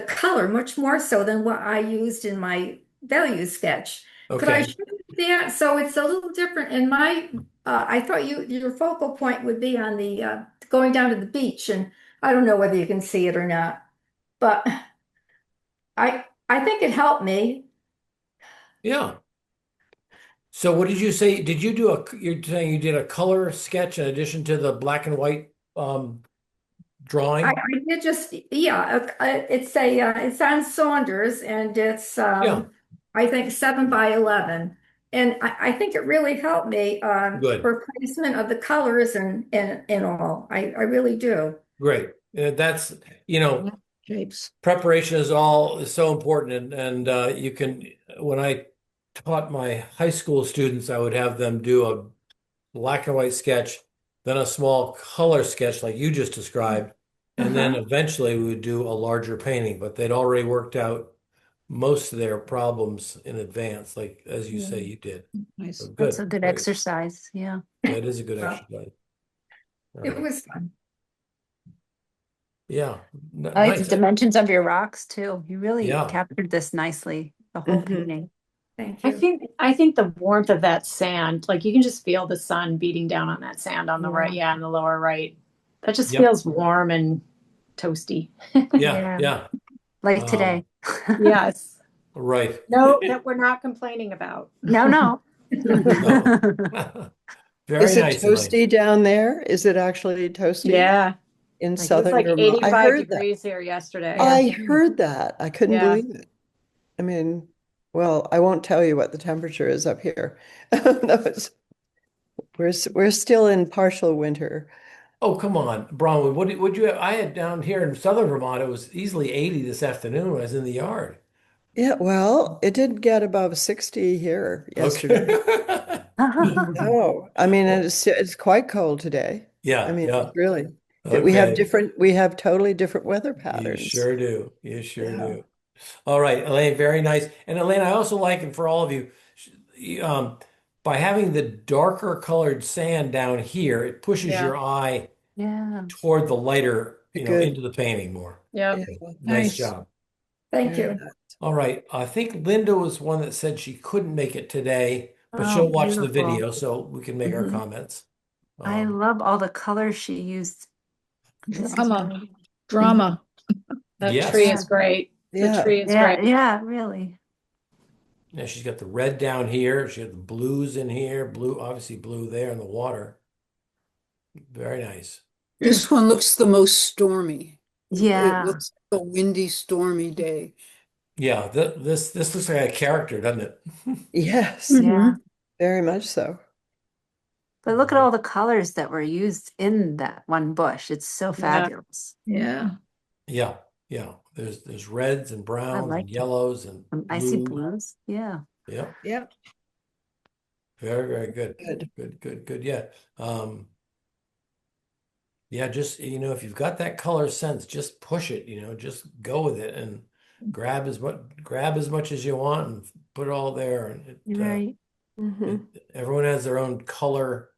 Speaker 9: color much more so than what I used in my value sketch. Could I
Speaker 1: Okay.
Speaker 9: show you that? So it's a little different. In my, I thought your focal point would be on the going down to the beach, and I don't know whether you can see it or not, but I think it helped me.
Speaker 1: Yeah. So what did you say? Did you do you're saying you did a color sketch in addition to the black and white drawing?
Speaker 9: I did just, yeah, it's on Saunders and it's,
Speaker 1: Yeah.
Speaker 9: I think 7 by 11. And I think it really helped me,
Speaker 1: Good.
Speaker 9: for placement of the colors and all. I really do.
Speaker 1: Great. That's,
Speaker 3: Shapes.
Speaker 1: preparation is so important and you can when I taught my high school students I would have them do a black and white sketch then a small color sketch like you just described, and then eventually we would do a larger painting, but they'd already worked out most of their problems in advance, like as you say you did.
Speaker 3: Nice.
Speaker 1: So
Speaker 4: That's a
Speaker 1: good,
Speaker 4: good
Speaker 1: great.
Speaker 4: exercise. Yeah.
Speaker 1: Yeah, it is a good
Speaker 9: Well,
Speaker 1: exercise. All
Speaker 9: it
Speaker 1: right.
Speaker 9: was fun.
Speaker 1: Yeah,
Speaker 4: I like the
Speaker 1: nice.
Speaker 4: dimensions of your rocks too. You really
Speaker 1: Yeah.
Speaker 4: captured this nicely, the whole
Speaker 2: Mhm.
Speaker 4: painting.
Speaker 9: Thank
Speaker 10: I
Speaker 9: you.
Speaker 10: think the warmth of that sand, like you can just feel the sun beating down on that sand on the right,
Speaker 4: Yeah.
Speaker 10: on the lower right. That just
Speaker 1: Yep.
Speaker 10: feels warm and toasty.
Speaker 1: Yeah,
Speaker 4: Yeah.
Speaker 1: yeah.
Speaker 4: Like today.
Speaker 10: Yes.
Speaker 1: Right.
Speaker 10: No, that we're not complaining about.
Speaker 4: No, no.
Speaker 1: No. Very
Speaker 2: Is it
Speaker 1: nice, Elaine.
Speaker 2: toasty down there? Is it actually toasty
Speaker 10: Yeah.
Speaker 2: in
Speaker 10: It was
Speaker 2: southern
Speaker 10: like
Speaker 2: Vermont? I
Speaker 10: 85
Speaker 2: heard that.
Speaker 10: degrees here yesterday.
Speaker 2: I heard that. I couldn't
Speaker 10: Yeah.
Speaker 2: believe it. I mean, well, I won't tell you what the temperature is up here. That was, we're still in partial winter.
Speaker 1: Oh, come on, Bronwyn. Would you have? I had down here in southern Vermont, it was easily 80 this afternoon when I was in the yard.
Speaker 2: Yeah, well, it did get above 60 here yesterday.
Speaker 1: Okay.
Speaker 2: No, I mean it's quite cold today. I
Speaker 1: Yeah,
Speaker 2: mean,
Speaker 1: yeah.
Speaker 2: it's really
Speaker 1: Okay.
Speaker 2: we have totally different weather
Speaker 1: You
Speaker 2: patterns.
Speaker 1: sure do. You sure
Speaker 2: Yeah.
Speaker 1: do. All right, Elaine, very nice. And Elaine, I also like, and for all of you, um, by having the darker colored sand down here, it pushes
Speaker 10: Yeah.
Speaker 1: your eye
Speaker 4: Yeah.
Speaker 1: toward the lighter,
Speaker 2: Good.
Speaker 1: into the painting more.
Speaker 10: Yeah.
Speaker 2: Yeah.
Speaker 1: Nice
Speaker 3: Nice.
Speaker 1: job.
Speaker 9: Thank
Speaker 2: Very
Speaker 9: you.
Speaker 2: nice.
Speaker 1: All right. I think Linda was one that said she couldn't make it today, but
Speaker 4: Oh,
Speaker 1: she'll watch the
Speaker 4: beautiful.
Speaker 1: video so we can make our
Speaker 2: Mhm.
Speaker 1: comments.
Speaker 4: I love all the colors she used. This is
Speaker 3: Drama.
Speaker 4: really-
Speaker 3: Drama.
Speaker 10: That
Speaker 1: Yes.
Speaker 10: tree is great. The
Speaker 2: Yeah.
Speaker 10: tree is
Speaker 4: Yeah,
Speaker 10: great.
Speaker 4: yeah, really.
Speaker 1: Yeah, she's got the red down here. She got the blues in here. Blue, obviously blue there in the water. Very nice.
Speaker 6: This one looks the most stormy. It
Speaker 4: Yeah.
Speaker 6: looks like a windy, stormy day.
Speaker 1: Yeah, this looks like a character, doesn't it?
Speaker 2: Yes,
Speaker 4: Yeah.
Speaker 2: very much so.
Speaker 4: But look at all the colors that were used in that one bush. It's so fabulous.
Speaker 3: Yeah.
Speaker 1: Yeah, yeah. There's reds and browns
Speaker 4: like
Speaker 1: and
Speaker 4: it.
Speaker 1: yellows and
Speaker 4: I see
Speaker 1: blue.
Speaker 4: blues. Yeah.
Speaker 1: Yeah,
Speaker 2: Yep.
Speaker 1: very, very good.
Speaker 2: Good.
Speaker 1: Good. Yeah. Yeah, just if you've got that color sense, just push it, just go with it and grab as much as you want and put it all there. And
Speaker 4: Right.
Speaker 2: Mhm.
Speaker 1: everyone has their own color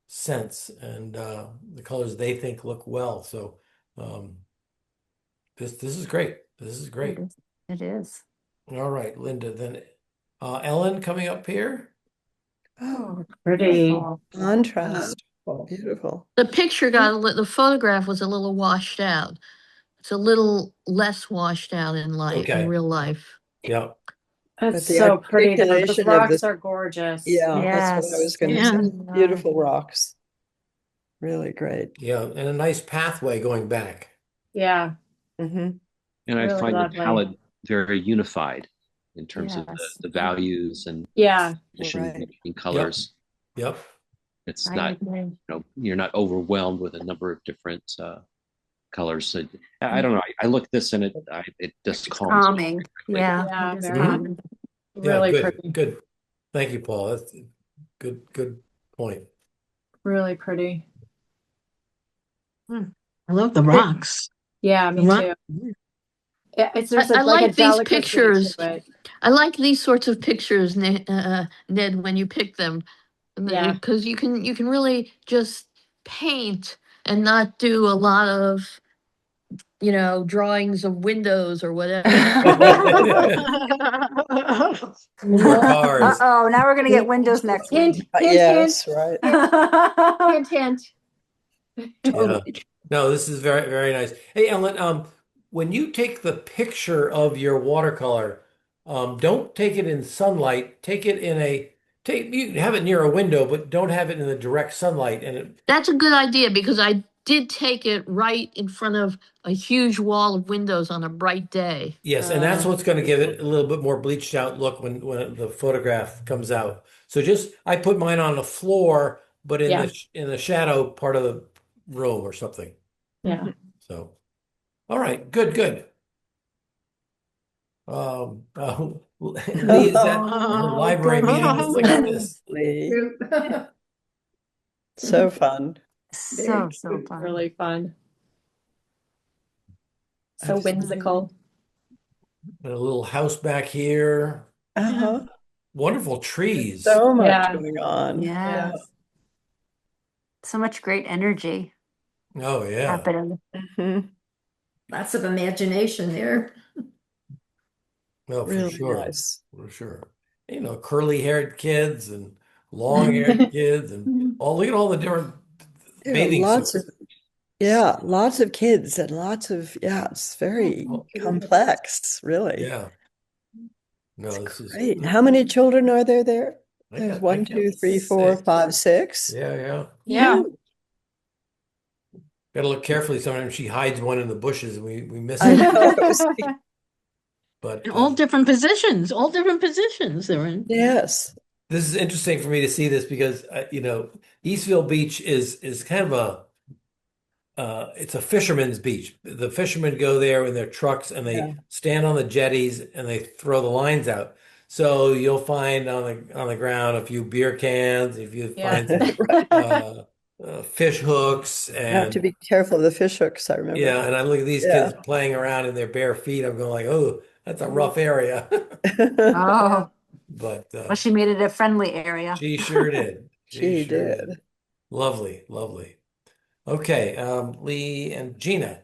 Speaker 1: sense and the colors they think look well. So this is great. This is great.
Speaker 4: It is.
Speaker 1: All right, Linda. Then Ellen coming up here.
Speaker 2: Oh,
Speaker 10: Pretty.
Speaker 4: Beautiful.
Speaker 2: contrast. Beautiful.
Speaker 11: The picture the photograph was a little washed out. It's a little less washed out in
Speaker 1: Okay.
Speaker 11: real life.
Speaker 1: Yeah.
Speaker 2: But
Speaker 10: That's
Speaker 2: the
Speaker 10: so pretty. Those
Speaker 2: articulation of
Speaker 10: rocks
Speaker 2: the-
Speaker 10: are gorgeous.
Speaker 2: Yeah, that's what I was
Speaker 4: Yes.
Speaker 2: going to
Speaker 11: Yeah.
Speaker 2: say. Beautiful rocks. Really great.
Speaker 1: Yeah, and a nice pathway going back.
Speaker 10: Yeah.
Speaker 2: Hmm.
Speaker 5: And I
Speaker 10: Really
Speaker 5: find
Speaker 10: lovely.
Speaker 5: the palette very unified in terms of
Speaker 4: Yes.
Speaker 5: the values and
Speaker 10: Yeah.
Speaker 5: definition
Speaker 2: Right.
Speaker 5: in colors.
Speaker 1: Yep.
Speaker 5: It's
Speaker 4: I
Speaker 5: not,
Speaker 4: agree.
Speaker 5: you're not overwhelmed with a number of different colors. So I don't know. I look at this and it just calms me.
Speaker 4: Calming. Yeah.
Speaker 10: Yeah,
Speaker 4: it is
Speaker 10: very
Speaker 4: calming.
Speaker 1: Yeah,
Speaker 10: Really
Speaker 1: good.
Speaker 10: pretty.
Speaker 1: Good. Thank you, Paul. That's good point.
Speaker 10: Really pretty.
Speaker 11: I love the rocks.
Speaker 10: Yeah, me
Speaker 11: Rock-
Speaker 10: too. Yeah, there's
Speaker 11: I
Speaker 10: like a
Speaker 11: like these
Speaker 10: delicacy
Speaker 11: pictures.
Speaker 10: to it.
Speaker 11: I like these sorts of pictures, Ned, when you pick them,
Speaker 10: Yeah.
Speaker 11: because you can really just paint and not do a lot of drawings of windows or whatever.
Speaker 1: Or cars.
Speaker 4: Uh-oh, now we're gonna get windows next
Speaker 10: Hint,
Speaker 4: week.
Speaker 10: hint,
Speaker 2: Yes,
Speaker 10: hint,
Speaker 2: right.
Speaker 10: hint, hint.
Speaker 1: Yeah. No, this is very, very nice. Hey, Ellen, when you take the picture of your watercolor, don't take it in sunlight. Take it you can have it near a window, but don't have it in the direct sunlight. And
Speaker 11: That's a good idea because I did take it right in front of a huge wall of windows on a bright day.
Speaker 1: yes, and that's what's going to give it a little bit more bleached out look when the photograph comes out. So I put mine on the floor, but in the shadow part of the room or something.
Speaker 10: Yeah.
Speaker 1: So, all right, good. Lee, is that the library meeting that's like this?
Speaker 2: Lee. So fun.
Speaker 4: So, so
Speaker 2: cute.
Speaker 4: fun.
Speaker 10: Really fun. So
Speaker 2: Absolutely.
Speaker 10: whimsical.
Speaker 1: A little house back here.
Speaker 2: Uh-huh.
Speaker 1: Wonderful trees.
Speaker 2: So much
Speaker 10: Yeah.
Speaker 2: going on.
Speaker 4: Yeah. So much great energy
Speaker 1: Oh, yeah.
Speaker 4: happening.
Speaker 2: Mhm.
Speaker 9: Lots of imagination there.
Speaker 1: No, for
Speaker 2: Really
Speaker 1: sure.
Speaker 2: nice.
Speaker 1: For sure. You know, curly-haired kids and long-haired kids and look at all the different
Speaker 2: There are
Speaker 1: bathing
Speaker 2: lots
Speaker 1: suits.
Speaker 2: of, yeah, lots of kids and lots of, yeah, it's very complex, really.
Speaker 1: Yeah. No, this is
Speaker 2: Great. How many children are there?
Speaker 1: I
Speaker 2: There's
Speaker 1: got
Speaker 2: 1, 2, 3, 4,
Speaker 1: 6.
Speaker 2: 5, 6.
Speaker 1: Yeah, yeah.
Speaker 10: Yeah.
Speaker 2: Woo.
Speaker 1: Got to look carefully. Sometimes she hides one in the bushes and we miss
Speaker 2: I
Speaker 1: it.
Speaker 2: know.
Speaker 1: But
Speaker 11: And all different positions they're in.
Speaker 2: Yes.
Speaker 1: this is interesting for me to see this because you know, Eastville Beach is kind of a it's a fisherman's beach. The fishermen go there in their trucks and
Speaker 2: Yeah.
Speaker 1: they stand on the jetties and they throw the lines out. So you'll find on the ground a few beer cans, if you
Speaker 10: Yeah.
Speaker 1: find some
Speaker 2: Right.
Speaker 1: fish hooks
Speaker 2: You have to
Speaker 1: and
Speaker 2: be careful of the fish hooks, I remember.
Speaker 1: yeah, and I look at these
Speaker 2: Yeah.
Speaker 1: kids playing around in their bare feet. I'm going like, oh, that's a rough area.
Speaker 4: Oh,
Speaker 1: But
Speaker 4: well, she made it a friendly area.
Speaker 1: she sure did.
Speaker 2: She
Speaker 1: Sure
Speaker 2: did.
Speaker 1: Lovely, lovely. Okay, Lee and Gina.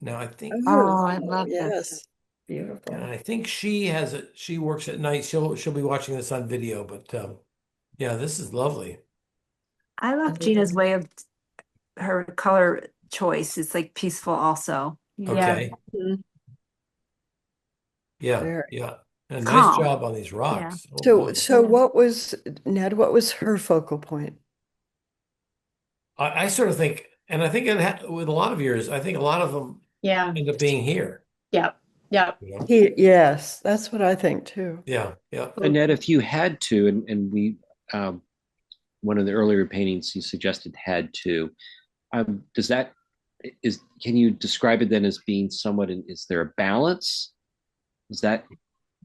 Speaker 1: Now I think
Speaker 4: Oh, I
Speaker 2: Oh,
Speaker 4: love this.
Speaker 2: yes. Beautiful.
Speaker 1: and I think she works at night. She'll be watching this on video, but yeah, this is lovely.
Speaker 4: I love Gina's way of her color choice. It's like peaceful also.
Speaker 10: Yeah.
Speaker 1: Okay.
Speaker 2: Mhm.
Speaker 1: Yeah,
Speaker 2: Very.
Speaker 1: yeah. And nice
Speaker 4: Calm.
Speaker 1: job on these rocks. Oh
Speaker 2: So,
Speaker 1: boy.
Speaker 2: so what was, Ned, what was her focal point?
Speaker 1: I sort of think, and I think with a lot of yours, I think a lot of them
Speaker 10: Yeah.
Speaker 1: end up being here.
Speaker 10: Yep. Yep.
Speaker 1: You know?
Speaker 2: Yes, that's what I think too.
Speaker 1: Yeah, yeah.
Speaker 5: Annette, if you had to, and we, one of the earlier paintings you suggested had to, does that, can you describe it then as being somewhat, is there a balance? Does that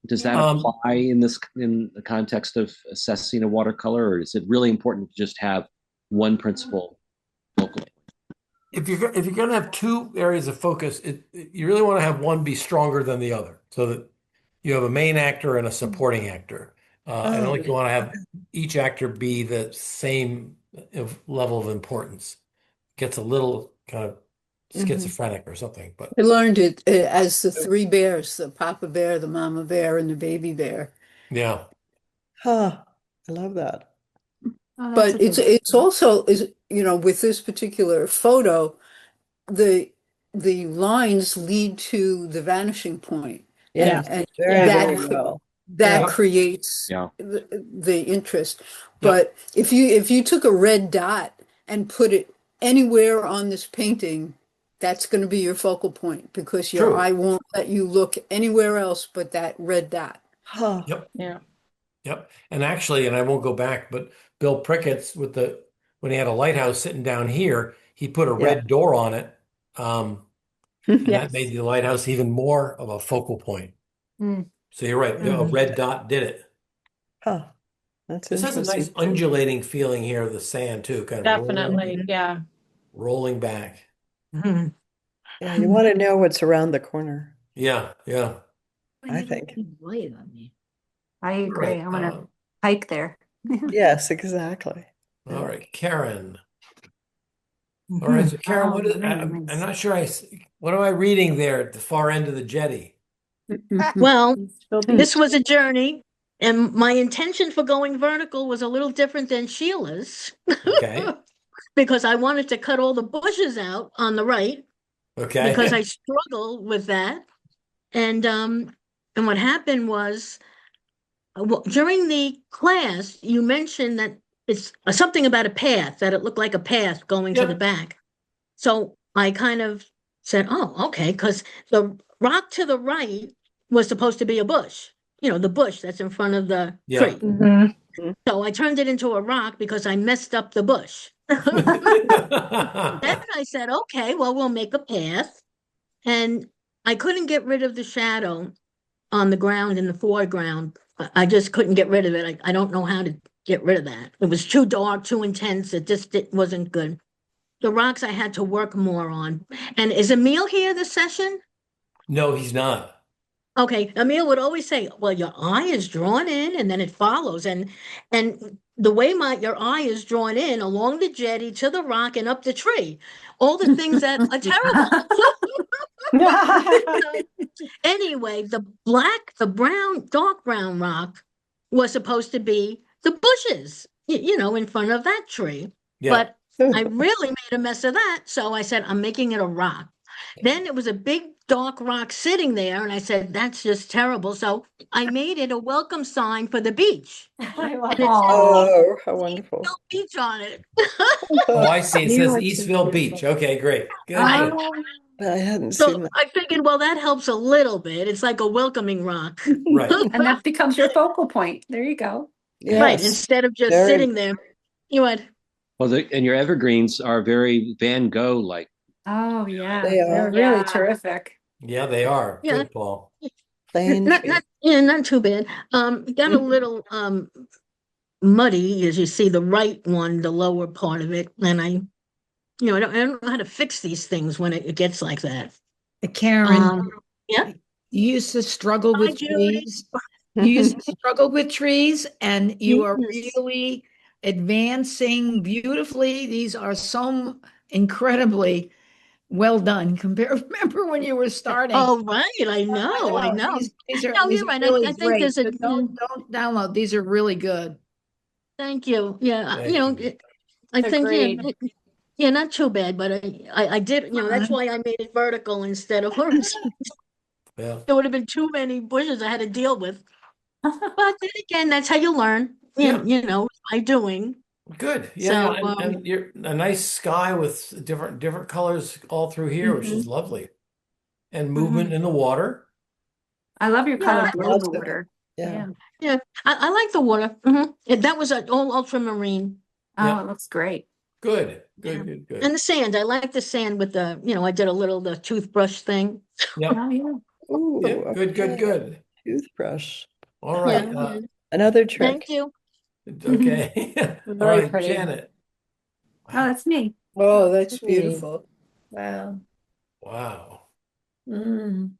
Speaker 5: apply in the context of assessing a watercolor, or is it really important to just have one principle focal?
Speaker 1: If you're going to have two areas of focus, you really want to have one be stronger than the other, so that you have a main actor and a supporting actor. I don't think you want to have each actor be the same level of importance. Gets a little kind of schizophrenic or something. But
Speaker 6: I learned it as the three bears, the papa bear, the mama bear, and the baby bear.
Speaker 1: yeah,
Speaker 2: Huh, I love that.
Speaker 4: Oh, that's a
Speaker 6: But
Speaker 4: good
Speaker 6: it's also with this particular photo, the lines lead to the vanishing point,
Speaker 2: Yeah,
Speaker 6: and
Speaker 2: very,
Speaker 6: that
Speaker 2: very well.
Speaker 6: that
Speaker 1: Yeah.
Speaker 6: creates
Speaker 5: Yeah.
Speaker 6: the interest.
Speaker 1: Yeah.
Speaker 6: But if you took a red dot and put it anywhere on this painting, that's going to be your focal point because your
Speaker 1: True.
Speaker 6: eye won't let you look anywhere else but that red dot.
Speaker 2: Huh.
Speaker 1: Yep.
Speaker 10: Yeah.
Speaker 1: Yep. And actually, and I won't go back, but Bill Prickett's when he had a lighthouse sitting down here, he put a
Speaker 2: Yeah.
Speaker 1: red door on it. And
Speaker 10: Yes.
Speaker 1: that made the lighthouse even more of a focal point.
Speaker 4: Mm.
Speaker 1: So you're right. A red dot did it.
Speaker 2: Huh. That's
Speaker 1: This has a nice
Speaker 2: interesting.
Speaker 1: undulating feeling here of the sand too, kind of
Speaker 10: Definitely. Yeah.
Speaker 1: rolling back.
Speaker 2: Yeah, you want to know what's around the corner,
Speaker 1: Yeah, yeah.
Speaker 2: I think.
Speaker 11: Wait on me.
Speaker 4: I agree.
Speaker 1: Right.
Speaker 4: I'm gonna hike there.
Speaker 2: Yes, exactly.
Speaker 1: All right, Karen. All right, so Karen,
Speaker 4: Oh,
Speaker 1: what is,
Speaker 4: very
Speaker 1: I'm
Speaker 4: nice.
Speaker 1: not sure what am I reading there at the far end of the jetty?
Speaker 11: Well,
Speaker 10: Eastville
Speaker 11: this
Speaker 10: Beach.
Speaker 11: was a journey, and my intention for going vertical was a little different than Sheila's.
Speaker 1: Okay.
Speaker 11: Because I wanted to cut all the bushes out on the right
Speaker 1: Okay.
Speaker 11: because I struggled with that. And what happened was during the class, you mentioned that it's something about a path, that it looked like a path going to the
Speaker 1: Yep.
Speaker 11: back. So I kind of said, oh, okay, because the rock to the right was supposed to be a bush, the bush that's in front of the
Speaker 1: Yeah.
Speaker 11: tree.
Speaker 10: Mhm.
Speaker 11: So I turned it into a rock because I messed up the bush. Then I said, okay, well, we'll make a path. And I couldn't get rid of the shadow on the ground in the foreground. I just couldn't get rid of it. I don't know how to get rid of that. It was too dark, too intense. It wasn't good. the rocks I had to work more on. And is Emil here this session?
Speaker 1: No, he's not.
Speaker 11: Okay, Emil would always say, "Well, your eye is drawn in, and then it follows." And the way your eye is drawn in along the jetty to the rock and up the tree, all the things that are terrible. Anyway, the brown, dark brown rock was supposed to be the bushes, in front of that tree.
Speaker 1: Yeah.
Speaker 11: But I really made a mess of that. So I said, I'm making it a rock. Then it was a big dark rock sitting there. And I said, that's just terrible. So I made it a welcome sign for the beach.
Speaker 10: I love
Speaker 11: And it said,
Speaker 2: Oh, how wonderful.
Speaker 11: "Eastville Beach" on it.
Speaker 1: Oh, I see. It
Speaker 10: You
Speaker 1: says
Speaker 10: are too
Speaker 1: Eastville Beach.
Speaker 10: beautiful.
Speaker 1: Okay, great. Good,
Speaker 11: I-
Speaker 1: good.
Speaker 2: I hadn't seen
Speaker 11: So
Speaker 2: that.
Speaker 11: I figured, well, that helps a little bit. It's like a welcoming rock.
Speaker 1: Right.
Speaker 4: And that becomes your focal point. There you go.
Speaker 11: Right.
Speaker 2: Yes.
Speaker 11: Instead of just
Speaker 2: Very-
Speaker 11: sitting there. You would.
Speaker 5: Well, and your evergreens are very Van Gogh like.
Speaker 4: Oh, yeah.
Speaker 2: They are.
Speaker 4: They're really
Speaker 10: Yeah.
Speaker 4: terrific.
Speaker 1: Yeah, they are.
Speaker 11: Yeah.
Speaker 1: Good, Paul.
Speaker 2: Plain
Speaker 11: Not too bad. Got a little muddy, as you see the right one, the lower part of it, and I don't know how to fix these things when it gets like that.
Speaker 3: Karen,
Speaker 11: Yeah.
Speaker 3: you used to struggle
Speaker 11: Hi,
Speaker 3: with
Speaker 11: Judy.
Speaker 3: trees. You used to struggle with trees, and you are
Speaker 11: Yes.
Speaker 3: really advancing beautifully. These are so incredibly well done. Remember when you were starting?
Speaker 11: Oh, right. I know.
Speaker 3: These are
Speaker 11: No,
Speaker 3: these
Speaker 11: you're
Speaker 3: are
Speaker 11: right.
Speaker 3: really
Speaker 11: I think
Speaker 3: great.
Speaker 11: there's a.
Speaker 3: But don't download. These are really good.
Speaker 11: Thank you. Yeah.
Speaker 1: Thank you.
Speaker 11: I think
Speaker 10: Agreed.
Speaker 11: yeah, not too bad, but I did. That's why I made it vertical instead of horizontal.
Speaker 1: Yeah.
Speaker 11: There would have been too many bushes I had to deal with. But then again, that's how you learn.
Speaker 1: Yeah.
Speaker 11: By doing.
Speaker 1: Good. Yeah.
Speaker 11: So,
Speaker 1: And you're a nice sky with different colors all through here, which is lovely. And movement in the water.
Speaker 4: I love your color
Speaker 11: Yeah.
Speaker 4: blue in
Speaker 2: Lots
Speaker 4: the
Speaker 2: of it.
Speaker 4: water.
Speaker 2: Yeah.
Speaker 11: Yeah, I like the water. That was all ultramarine.
Speaker 4: Oh,
Speaker 1: Yeah.
Speaker 4: it looks great.
Speaker 1: Good.
Speaker 11: Yeah.
Speaker 1: Good.
Speaker 11: And the sand. I like the sand with the, I did the toothbrush thing.
Speaker 1: Yep.
Speaker 4: Oh, yeah.
Speaker 2: Ooh,
Speaker 1: Yeah. Good.
Speaker 2: okay. Toothbrush.
Speaker 1: All right.
Speaker 11: Yeah.
Speaker 2: Another trick.
Speaker 11: Thank you.
Speaker 1: Okay. All
Speaker 10: Very
Speaker 1: right,
Speaker 10: pretty.
Speaker 1: Janet.
Speaker 4: Oh, that's me.
Speaker 6: Oh, that's
Speaker 10: Pretty.
Speaker 6: beautiful.
Speaker 10: Wow.
Speaker 1: Wow.
Speaker 10: Mm.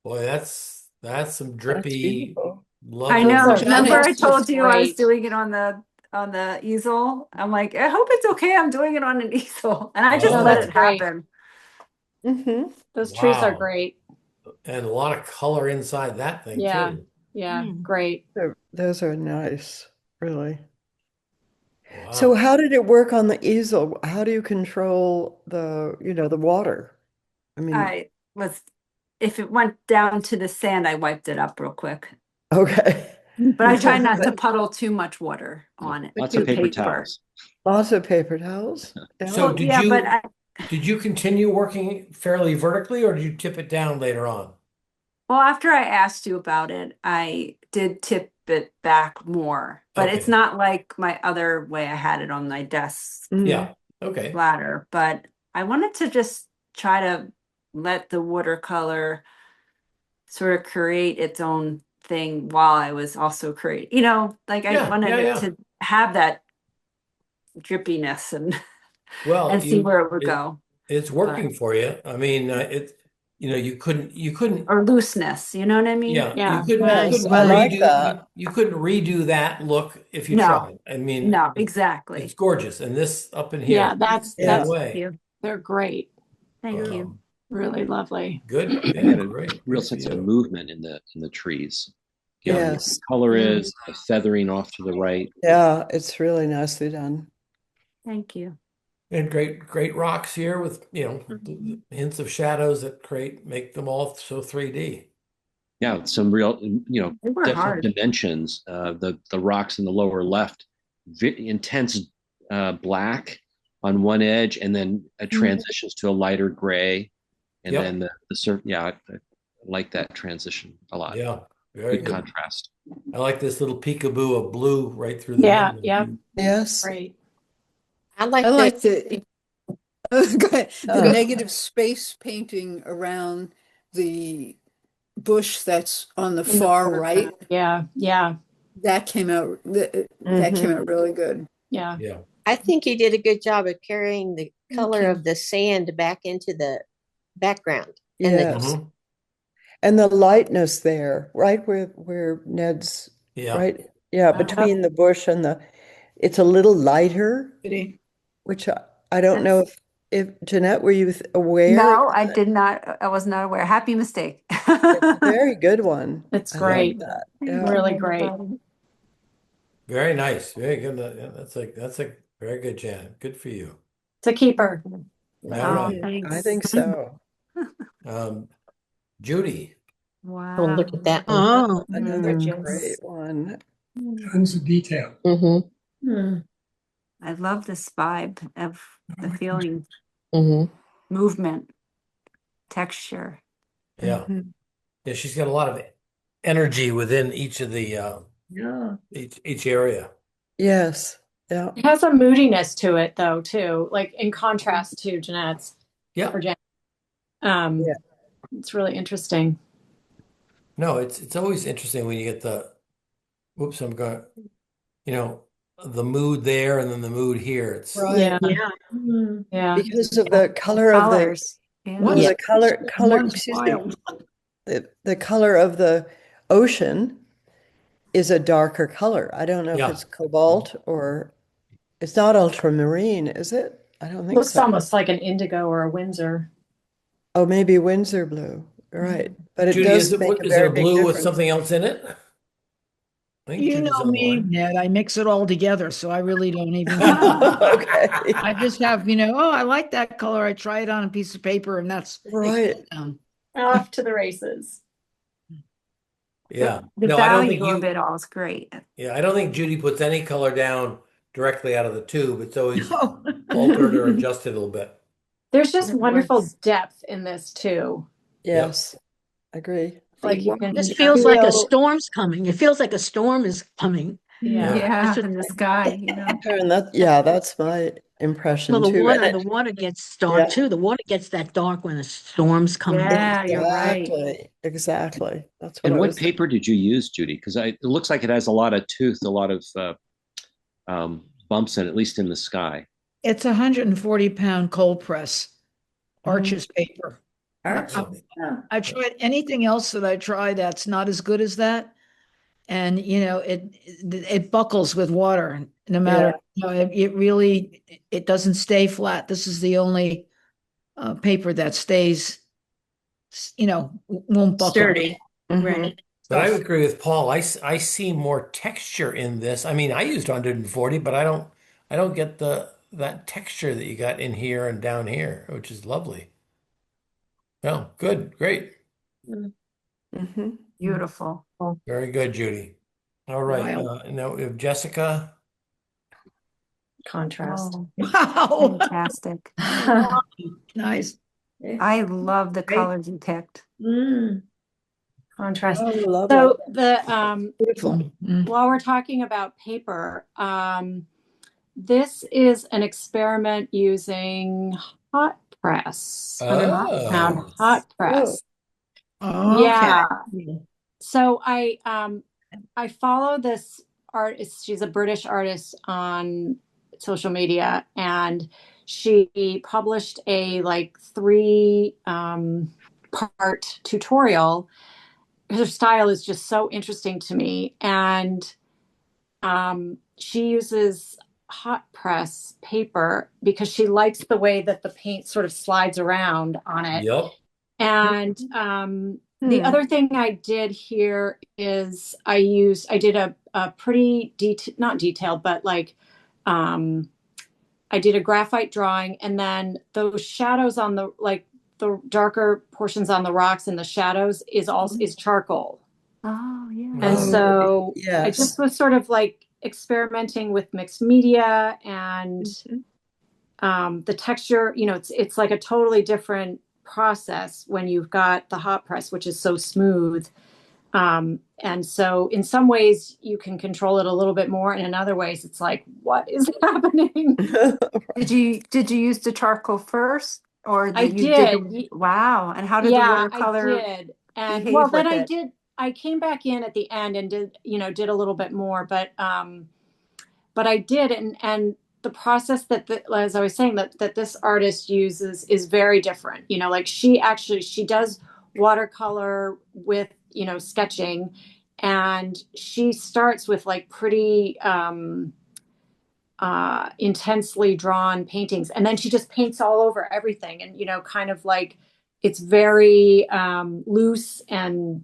Speaker 1: Boy, that's some
Speaker 2: That's
Speaker 1: drippy,
Speaker 2: beautiful.
Speaker 1: lovely.
Speaker 4: I know.
Speaker 10: Those are
Speaker 4: Remember I
Speaker 10: just
Speaker 4: told you I was
Speaker 10: great.
Speaker 4: doing it on the easel? I'm like, I hope it's okay. I'm doing it on an easel. And I just
Speaker 1: Oh,
Speaker 4: let
Speaker 1: that's
Speaker 4: it
Speaker 10: great.
Speaker 4: happen.
Speaker 2: Mm-hmm.
Speaker 10: Those trees are
Speaker 1: Wow.
Speaker 10: great.
Speaker 1: And a lot of color inside that thing
Speaker 10: Yeah.
Speaker 1: too.
Speaker 10: Yeah,
Speaker 11: Mm.
Speaker 10: great.
Speaker 2: Those are nice, really.
Speaker 1: Wow.
Speaker 2: So how did it work on the easel? How do you control the water? I mean,
Speaker 4: If it went down to the sand, I wiped it up real quick.
Speaker 2: okay.
Speaker 4: But I try not to puddle too much water on it.
Speaker 5: Lots of paper towels.
Speaker 2: Lots of paper towels. Yeah.
Speaker 1: So
Speaker 4: Well, yeah, but
Speaker 1: did you continue working fairly vertically or did you tip it down later on?
Speaker 4: well, after I asked you about it, I did tip it back more. But it's
Speaker 1: Okay.
Speaker 4: not like my other way I had it on my desk
Speaker 2: Mm.
Speaker 1: Yeah. Okay.
Speaker 4: ladder. But I wanted to just try to let the watercolor sort of create its own thing while I was also creating, like I
Speaker 1: Yeah,
Speaker 4: wanted it
Speaker 1: yeah.
Speaker 4: to have that drippiness and
Speaker 1: Well,
Speaker 4: and see where it would go.
Speaker 1: It's working for you. I mean, you couldn't,
Speaker 4: Or looseness, you know what I mean?
Speaker 1: yeah,
Speaker 10: Yeah.
Speaker 1: you couldn't
Speaker 2: Yes, I like that.
Speaker 1: you couldn't redo that look if you
Speaker 4: No.
Speaker 1: tried. I mean,
Speaker 4: No, exactly.
Speaker 1: it's gorgeous. And this up in
Speaker 10: Yeah,
Speaker 1: here,
Speaker 10: that's
Speaker 1: in
Speaker 2: Yeah.
Speaker 1: a
Speaker 4: Thank
Speaker 1: way.
Speaker 4: you.
Speaker 10: they're great.
Speaker 4: Thank you.
Speaker 1: Um,
Speaker 10: Really lovely.
Speaker 1: Good.
Speaker 5: I
Speaker 1: Yeah,
Speaker 5: get a
Speaker 1: great.
Speaker 5: real
Speaker 1: Good for
Speaker 5: sense of
Speaker 1: you.
Speaker 5: movement in the trees. You know, what
Speaker 2: Yes.
Speaker 5: the color is, the feathering off to the right.
Speaker 2: Yeah, it's really nicely done.
Speaker 4: Thank you.
Speaker 1: And great rocks here with, the hints of shadows that make them all so 3D.
Speaker 5: Yeah, some real,
Speaker 4: They were
Speaker 5: definite
Speaker 4: hard.
Speaker 5: dimensions. The rocks in the lower left, intense black on one edge, and then it transitions to a lighter gray, and
Speaker 1: Yep.
Speaker 5: then the surf. Yeah, I like that transition a lot.
Speaker 1: Yeah, very
Speaker 5: Good
Speaker 1: good.
Speaker 5: contrast.
Speaker 1: I like this little peekaboo of blue right through the
Speaker 10: Yeah,
Speaker 1: middle.
Speaker 10: yeah,
Speaker 2: Yes.
Speaker 10: great.
Speaker 11: I like
Speaker 6: I
Speaker 11: that.
Speaker 6: like the go ahead. The
Speaker 2: Uh.
Speaker 6: negative space painting around the bush that's on the
Speaker 10: In the
Speaker 6: far right.
Speaker 10: Yeah, yeah,
Speaker 6: That came out that came out really good.
Speaker 10: yeah.
Speaker 1: Yeah.
Speaker 11: I think you did a good job of carrying the color
Speaker 6: you.
Speaker 11: of the sand back into the background. And
Speaker 2: Yes.
Speaker 1: Mhm.
Speaker 2: And the lightness there, right where Ned's,
Speaker 1: Yeah.
Speaker 2: right? Yeah, between the bush and it's a little lighter,
Speaker 3: Pretty.
Speaker 2: which I don't know
Speaker 4: That's
Speaker 2: if Jeanette, were you aware of
Speaker 4: no, I
Speaker 2: that?
Speaker 4: did not. I was not aware. Happy mistake.
Speaker 2: It's a very good one.
Speaker 10: It's
Speaker 2: I love
Speaker 10: great.
Speaker 2: that.
Speaker 4: Thank
Speaker 2: Yeah.
Speaker 4: you,
Speaker 10: Really great.
Speaker 4: everybody.
Speaker 1: Very nice. Very good. That's a very good, Janet. Good for you.
Speaker 10: It's a keeper.
Speaker 1: All
Speaker 4: Oh,
Speaker 1: right.
Speaker 2: I
Speaker 4: thanks.
Speaker 2: think so.
Speaker 1: Judy.
Speaker 11: oh, look
Speaker 4: Wow.
Speaker 11: at that one.
Speaker 6: Oh,
Speaker 2: Another
Speaker 11: Gorgeous.
Speaker 2: great one.
Speaker 12: Tons of detail.
Speaker 11: Mm-hmm.
Speaker 4: I love this vibe of the feeling,
Speaker 11: Mm-hmm.
Speaker 4: movement, texture.
Speaker 1: Yeah.
Speaker 2: Mhm.
Speaker 1: Yeah, she's got a lot of energy within each of the
Speaker 6: yeah.
Speaker 1: each area.
Speaker 2: Yes. Yeah.
Speaker 10: It has a moodiness to it though, too, like in contrast to Jeanette's
Speaker 1: Yeah.
Speaker 10: or Jen. Um, it's really interesting.
Speaker 1: No, it's always interesting when you get whoops, I'm going, you know, the mood there and then the mood here. It's
Speaker 2: Right.
Speaker 11: Yeah.
Speaker 10: Yeah.
Speaker 2: Because of the color of
Speaker 4: Colors. Yeah.
Speaker 2: well,
Speaker 3: One's
Speaker 2: the color,
Speaker 3: one's
Speaker 2: excuse me,
Speaker 3: wild.
Speaker 2: the color of the ocean is a darker color. I don't know if
Speaker 1: yeah.
Speaker 2: it's cobalt or it's not ultramarine, is it? I don't think
Speaker 10: Looks
Speaker 2: so.
Speaker 10: almost like an indigo or a Windsor.
Speaker 2: Oh, maybe Windsor blue. Right. But it
Speaker 1: Judy,
Speaker 2: does make a
Speaker 1: is it
Speaker 2: very
Speaker 1: a
Speaker 2: big
Speaker 1: blue with
Speaker 2: difference.
Speaker 1: something else in it? I think
Speaker 3: You
Speaker 1: Judy's
Speaker 3: know me,
Speaker 1: online.
Speaker 3: Ned. I mix it all together, so I really don't even.
Speaker 2: Okay.
Speaker 3: I just have, oh, I like that color. I try it on a piece of paper, and that's it.
Speaker 2: Right.
Speaker 10: Off to the races.
Speaker 1: Yeah.
Speaker 4: The
Speaker 1: No, I don't think
Speaker 4: value of it all is great.
Speaker 1: yeah, I don't think Judy puts any color down directly out of the tube. It's always
Speaker 3: No.
Speaker 1: altered or adjusted a little bit.
Speaker 10: There's just
Speaker 4: It
Speaker 10: wonderful
Speaker 4: works.
Speaker 10: depth in this too.
Speaker 2: Yes. Agree.
Speaker 10: Like you can
Speaker 11: This
Speaker 10: feel,
Speaker 11: feels like a storm's coming. It feels like a storm is coming.
Speaker 10: yeah.
Speaker 4: Yeah,
Speaker 11: Just-
Speaker 4: in the sky,
Speaker 2: And that's my impression
Speaker 11: Well, the
Speaker 2: too.
Speaker 11: water,
Speaker 2: And
Speaker 11: the
Speaker 2: it,
Speaker 11: water gets dark
Speaker 2: yeah,
Speaker 11: too. The water gets that dark when the storm's coming.
Speaker 4: Yeah, you're right.
Speaker 2: exactly. That's what
Speaker 5: And
Speaker 2: I
Speaker 5: what
Speaker 2: was thinking.
Speaker 5: paper did you use, Judy? Because it looks like it has a lot of tooth, a lot of bumps in, at least in the sky.
Speaker 3: It's 140-pound cold press Arches paper.
Speaker 6: Excellent.
Speaker 3: I've tried anything else that I try that's not as good as that. And it buckles with water no matter, it really, it doesn't stay flat. This is the only paper that stays, won't buckle.
Speaker 11: Sturdy.
Speaker 2: Mhm.
Speaker 11: Right.
Speaker 1: But I would agree with Paul. I see more texture in this. I mean, I used 140, but I don't get that texture that you got in here and down here, which is lovely. No, good, great.
Speaker 2: Mhm.
Speaker 4: Beautiful.
Speaker 1: Very good, Judy. All right. Now we have Jessica.
Speaker 10: Contrast.
Speaker 4: Oh,
Speaker 3: Wow.
Speaker 4: fantastic.
Speaker 3: Nice.
Speaker 4: I love the colors you picked.
Speaker 10: Contrast.
Speaker 2: Oh, I love
Speaker 10: So
Speaker 2: it.
Speaker 10: the
Speaker 3: Beautiful.
Speaker 10: while we're talking about paper, this is an experiment using hot press, 100-pound
Speaker 1: Oh.
Speaker 10: hot press.
Speaker 3: Okay.
Speaker 10: Yeah. So I follow this artist. She's a British artist on social media, and she published a 3 part tutorial. Her style is just so interesting to me, and she uses hot press paper because she likes the way that the paint sort of slides around on it.
Speaker 1: Yep.
Speaker 10: And the other thing I did here is I did a pretty not detailed, but I did a graphite drawing, and then those shadows on the darker portions on the rocks and the shadows is charcoal.
Speaker 4: Oh, yeah.
Speaker 10: And so I
Speaker 2: yes.
Speaker 10: just was sort of experimenting with mixed media and the texture, it's like a totally different process when you've got the hot press, which is so smooth. And so in some ways you can control it a little bit more, and in other ways it's like, what is happening?
Speaker 4: Did you use the charcoal first, or
Speaker 10: I did.
Speaker 4: Wow. And how did the watercolor
Speaker 10: I did. And
Speaker 4: behave
Speaker 10: well, then
Speaker 4: with it?
Speaker 10: I came back in at the end and did a little bit more, but I did. And the process as I was saying, that this artist uses is very different. Like she does watercolor with, sketching, and she starts with like pretty intensely drawn paintings, and then she just paints all over everything, and kind of like it's very loose, and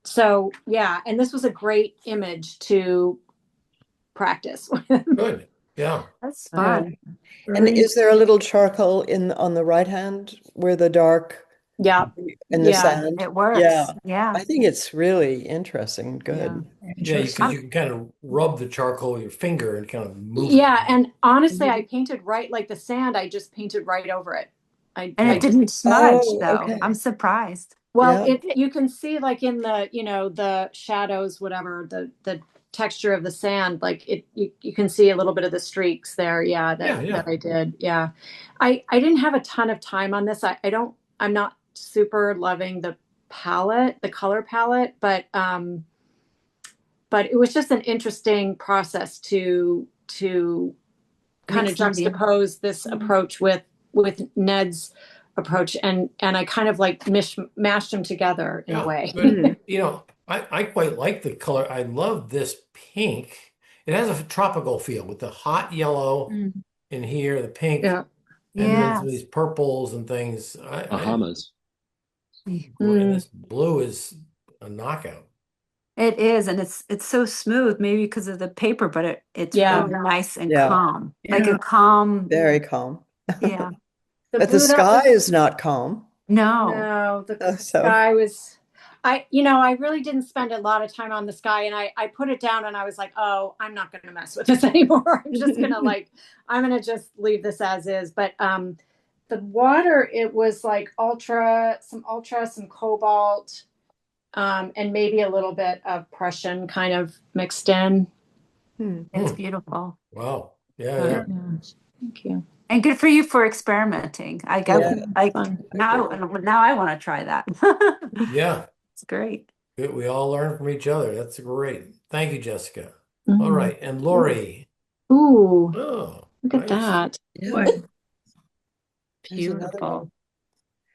Speaker 10: so yeah, and this was a great image to practice with.
Speaker 1: Good. Yeah.
Speaker 4: That's
Speaker 2: Yeah.
Speaker 4: fun.
Speaker 2: And is there a little charcoal on the right hand where the dark
Speaker 10: Yeah.
Speaker 2: in the
Speaker 10: Yeah.
Speaker 2: sand?
Speaker 4: It works.
Speaker 2: Yeah.
Speaker 4: Yeah.
Speaker 2: I think it's really interesting. Good.
Speaker 1: Yeah, because you can kind of rub the charcoal with your finger and kind of move
Speaker 10: Yeah,
Speaker 1: it.
Speaker 10: and honestly, I painted right like the sand. I just painted right over it.
Speaker 4: And
Speaker 10: I
Speaker 4: it
Speaker 10: just
Speaker 4: didn't smudge
Speaker 2: Oh,
Speaker 4: though.
Speaker 2: okay.
Speaker 4: I'm surprised.
Speaker 10: Well,
Speaker 2: Yeah.
Speaker 10: you can see like in the, the shadows, whatever, the texture of the sand, like you can see a little bit of the streaks there. Yeah, that I did. Yeah. I didn't have a ton of time on this. I'm not super loving the color palette, but it was just an interesting process to kind of
Speaker 4: Mix them in.
Speaker 10: juxtapose this approach with Ned's approach, and I kind of like mashed them together in a way.
Speaker 1: Good. I quite like the color. I love this pink. It has a tropical feel with the hot yellow in here, the pink,
Speaker 10: Yeah.
Speaker 1: and then
Speaker 4: Yeah.
Speaker 1: some of these purples and things.
Speaker 5: Bahamas.
Speaker 1: And this blue is a knockout.
Speaker 4: It is, and it's so smooth, maybe because of the paper, but it's
Speaker 10: Yeah.
Speaker 4: really nice and
Speaker 2: Yeah.
Speaker 4: calm. Like a calm,
Speaker 2: Very calm.
Speaker 4: yeah.
Speaker 2: But the
Speaker 10: blue that
Speaker 2: sky
Speaker 10: was-
Speaker 2: is not calm.
Speaker 4: No.
Speaker 10: No, the
Speaker 2: So
Speaker 10: sky was. I really didn't spend a lot of time on the sky, and I put it down, and I was like, oh, I'm not going to mess with this anymore. I'm just gonna I'm gonna just leave this as is. But the water, it was like some cobalt, and maybe a little bit of Prussian kind of mixed in.
Speaker 4: It's beautiful.
Speaker 1: Wow. Yeah.
Speaker 10: Thank you.
Speaker 4: And good for you for experimenting. Now I want to try that.
Speaker 1: Yeah.
Speaker 4: It's great.
Speaker 1: Good. We all learn from each other. That's great. Thank you, Jessica.
Speaker 10: Mhm.
Speaker 1: All right. And Lori.
Speaker 10: Ooh,
Speaker 1: Oh,
Speaker 10: look at
Speaker 1: nice.
Speaker 10: that.
Speaker 2: yeah. There's another
Speaker 4: Beautiful.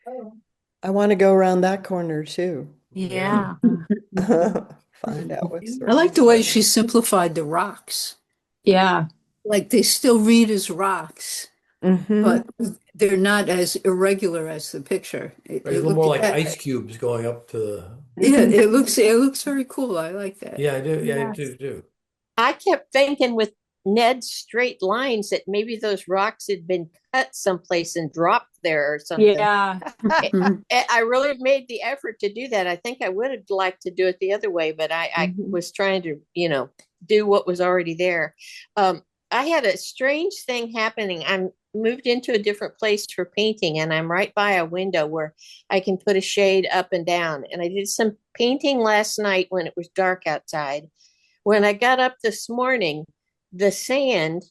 Speaker 2: one. I want to go around that corner too.
Speaker 4: Yeah.
Speaker 2: Find out what's
Speaker 6: I like the way she simplified the rocks.
Speaker 10: Yeah.
Speaker 6: Like they still read as rocks,
Speaker 2: Mhm.
Speaker 6: but they're not as irregular as the picture.
Speaker 1: It's a little more like ice cubes going up to the.
Speaker 6: Yeah, it looks very cool. I like that.
Speaker 1: Yeah, I do. Yeah, I
Speaker 4: Yes.
Speaker 1: do too.
Speaker 13: I kept thinking with Ned's straight lines that maybe those rocks had been cut someplace and dropped there or something.
Speaker 10: Yeah.
Speaker 13: I really made the effort to do that. I think I would have liked to do it the other way, but I was trying to, do what was already there. I had a strange thing happening. I'm moved into a different place for painting, and I'm right by a window where I can put a shade up and down. And I did some painting last night when it was dark outside. When I got up this morning, the sand,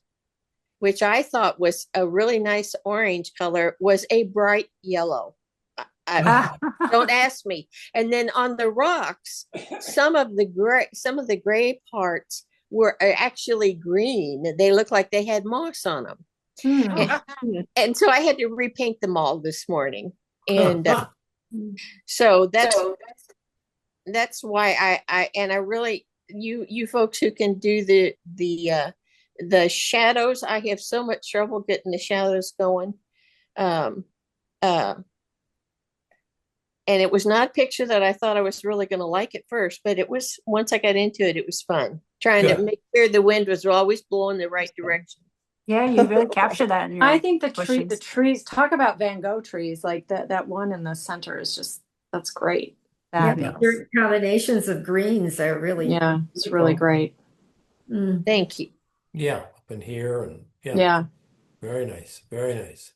Speaker 13: which I thought was a really nice orange color, was a bright yellow. Don't ask me. And then on the rocks, some of the gray parts were actually green. They looked like they had moss on them. And so I had to repaint them all this morning. And so that's why I really, you folks who can do the shadows, I have so much trouble getting the shadows going. And it was not a picture that I thought I was really going to like at first, but it was, once I got into it, it was fun. Trying to make sure the wind was always blowing the right direction.
Speaker 4: Yeah, you really capture that in your
Speaker 10: I think the
Speaker 4: bushings.
Speaker 10: trees, talk about Van Gogh trees, like that one in the center is just, that's great.
Speaker 9: Yeah, your combinations of greens are really
Speaker 10: Yeah, it's really great.
Speaker 13: Thank you.
Speaker 1: Yeah, up in here and
Speaker 10: Yeah.
Speaker 1: Very nice. Very nice.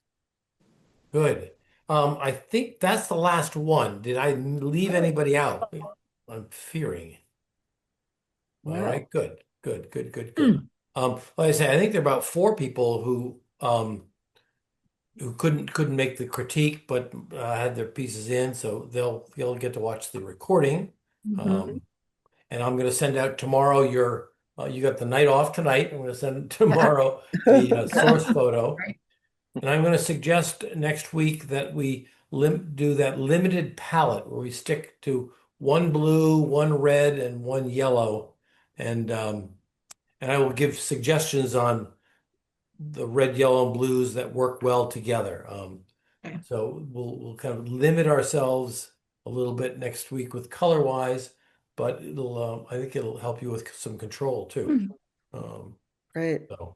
Speaker 1: Good. I think that's the last one. Did I leave anybody out? I'm fearing. All right, good. Like I say, I think there are about 4 people who couldn't make the critique, but had their pieces in, so they'll get to watch the recording. And I'm going to send out tomorrow your You got the night off tonight. I'm going to send tomorrow the source photo.
Speaker 3: Right.
Speaker 1: And I'm going to suggest next week that we do that limited palette where we stick to one blue, one red, and one yellow. And I will give suggestions on the red, yellow, and blues that work well together.
Speaker 3: Okay.
Speaker 1: So we'll kind of limit ourselves a little bit next week with color wise, but it'll I think it'll help you with some control too.
Speaker 2: Great.
Speaker 1: So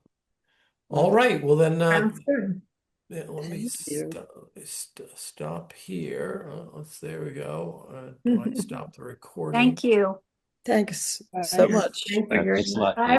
Speaker 1: all right, well then
Speaker 9: Sounds good.
Speaker 1: yeah, let me stop here. There we go. Do I stop the recording?
Speaker 4: Thank you.
Speaker 2: Thanks so much.
Speaker 9: Thank you very
Speaker 5: Thanks a
Speaker 9: much.
Speaker 5: lot.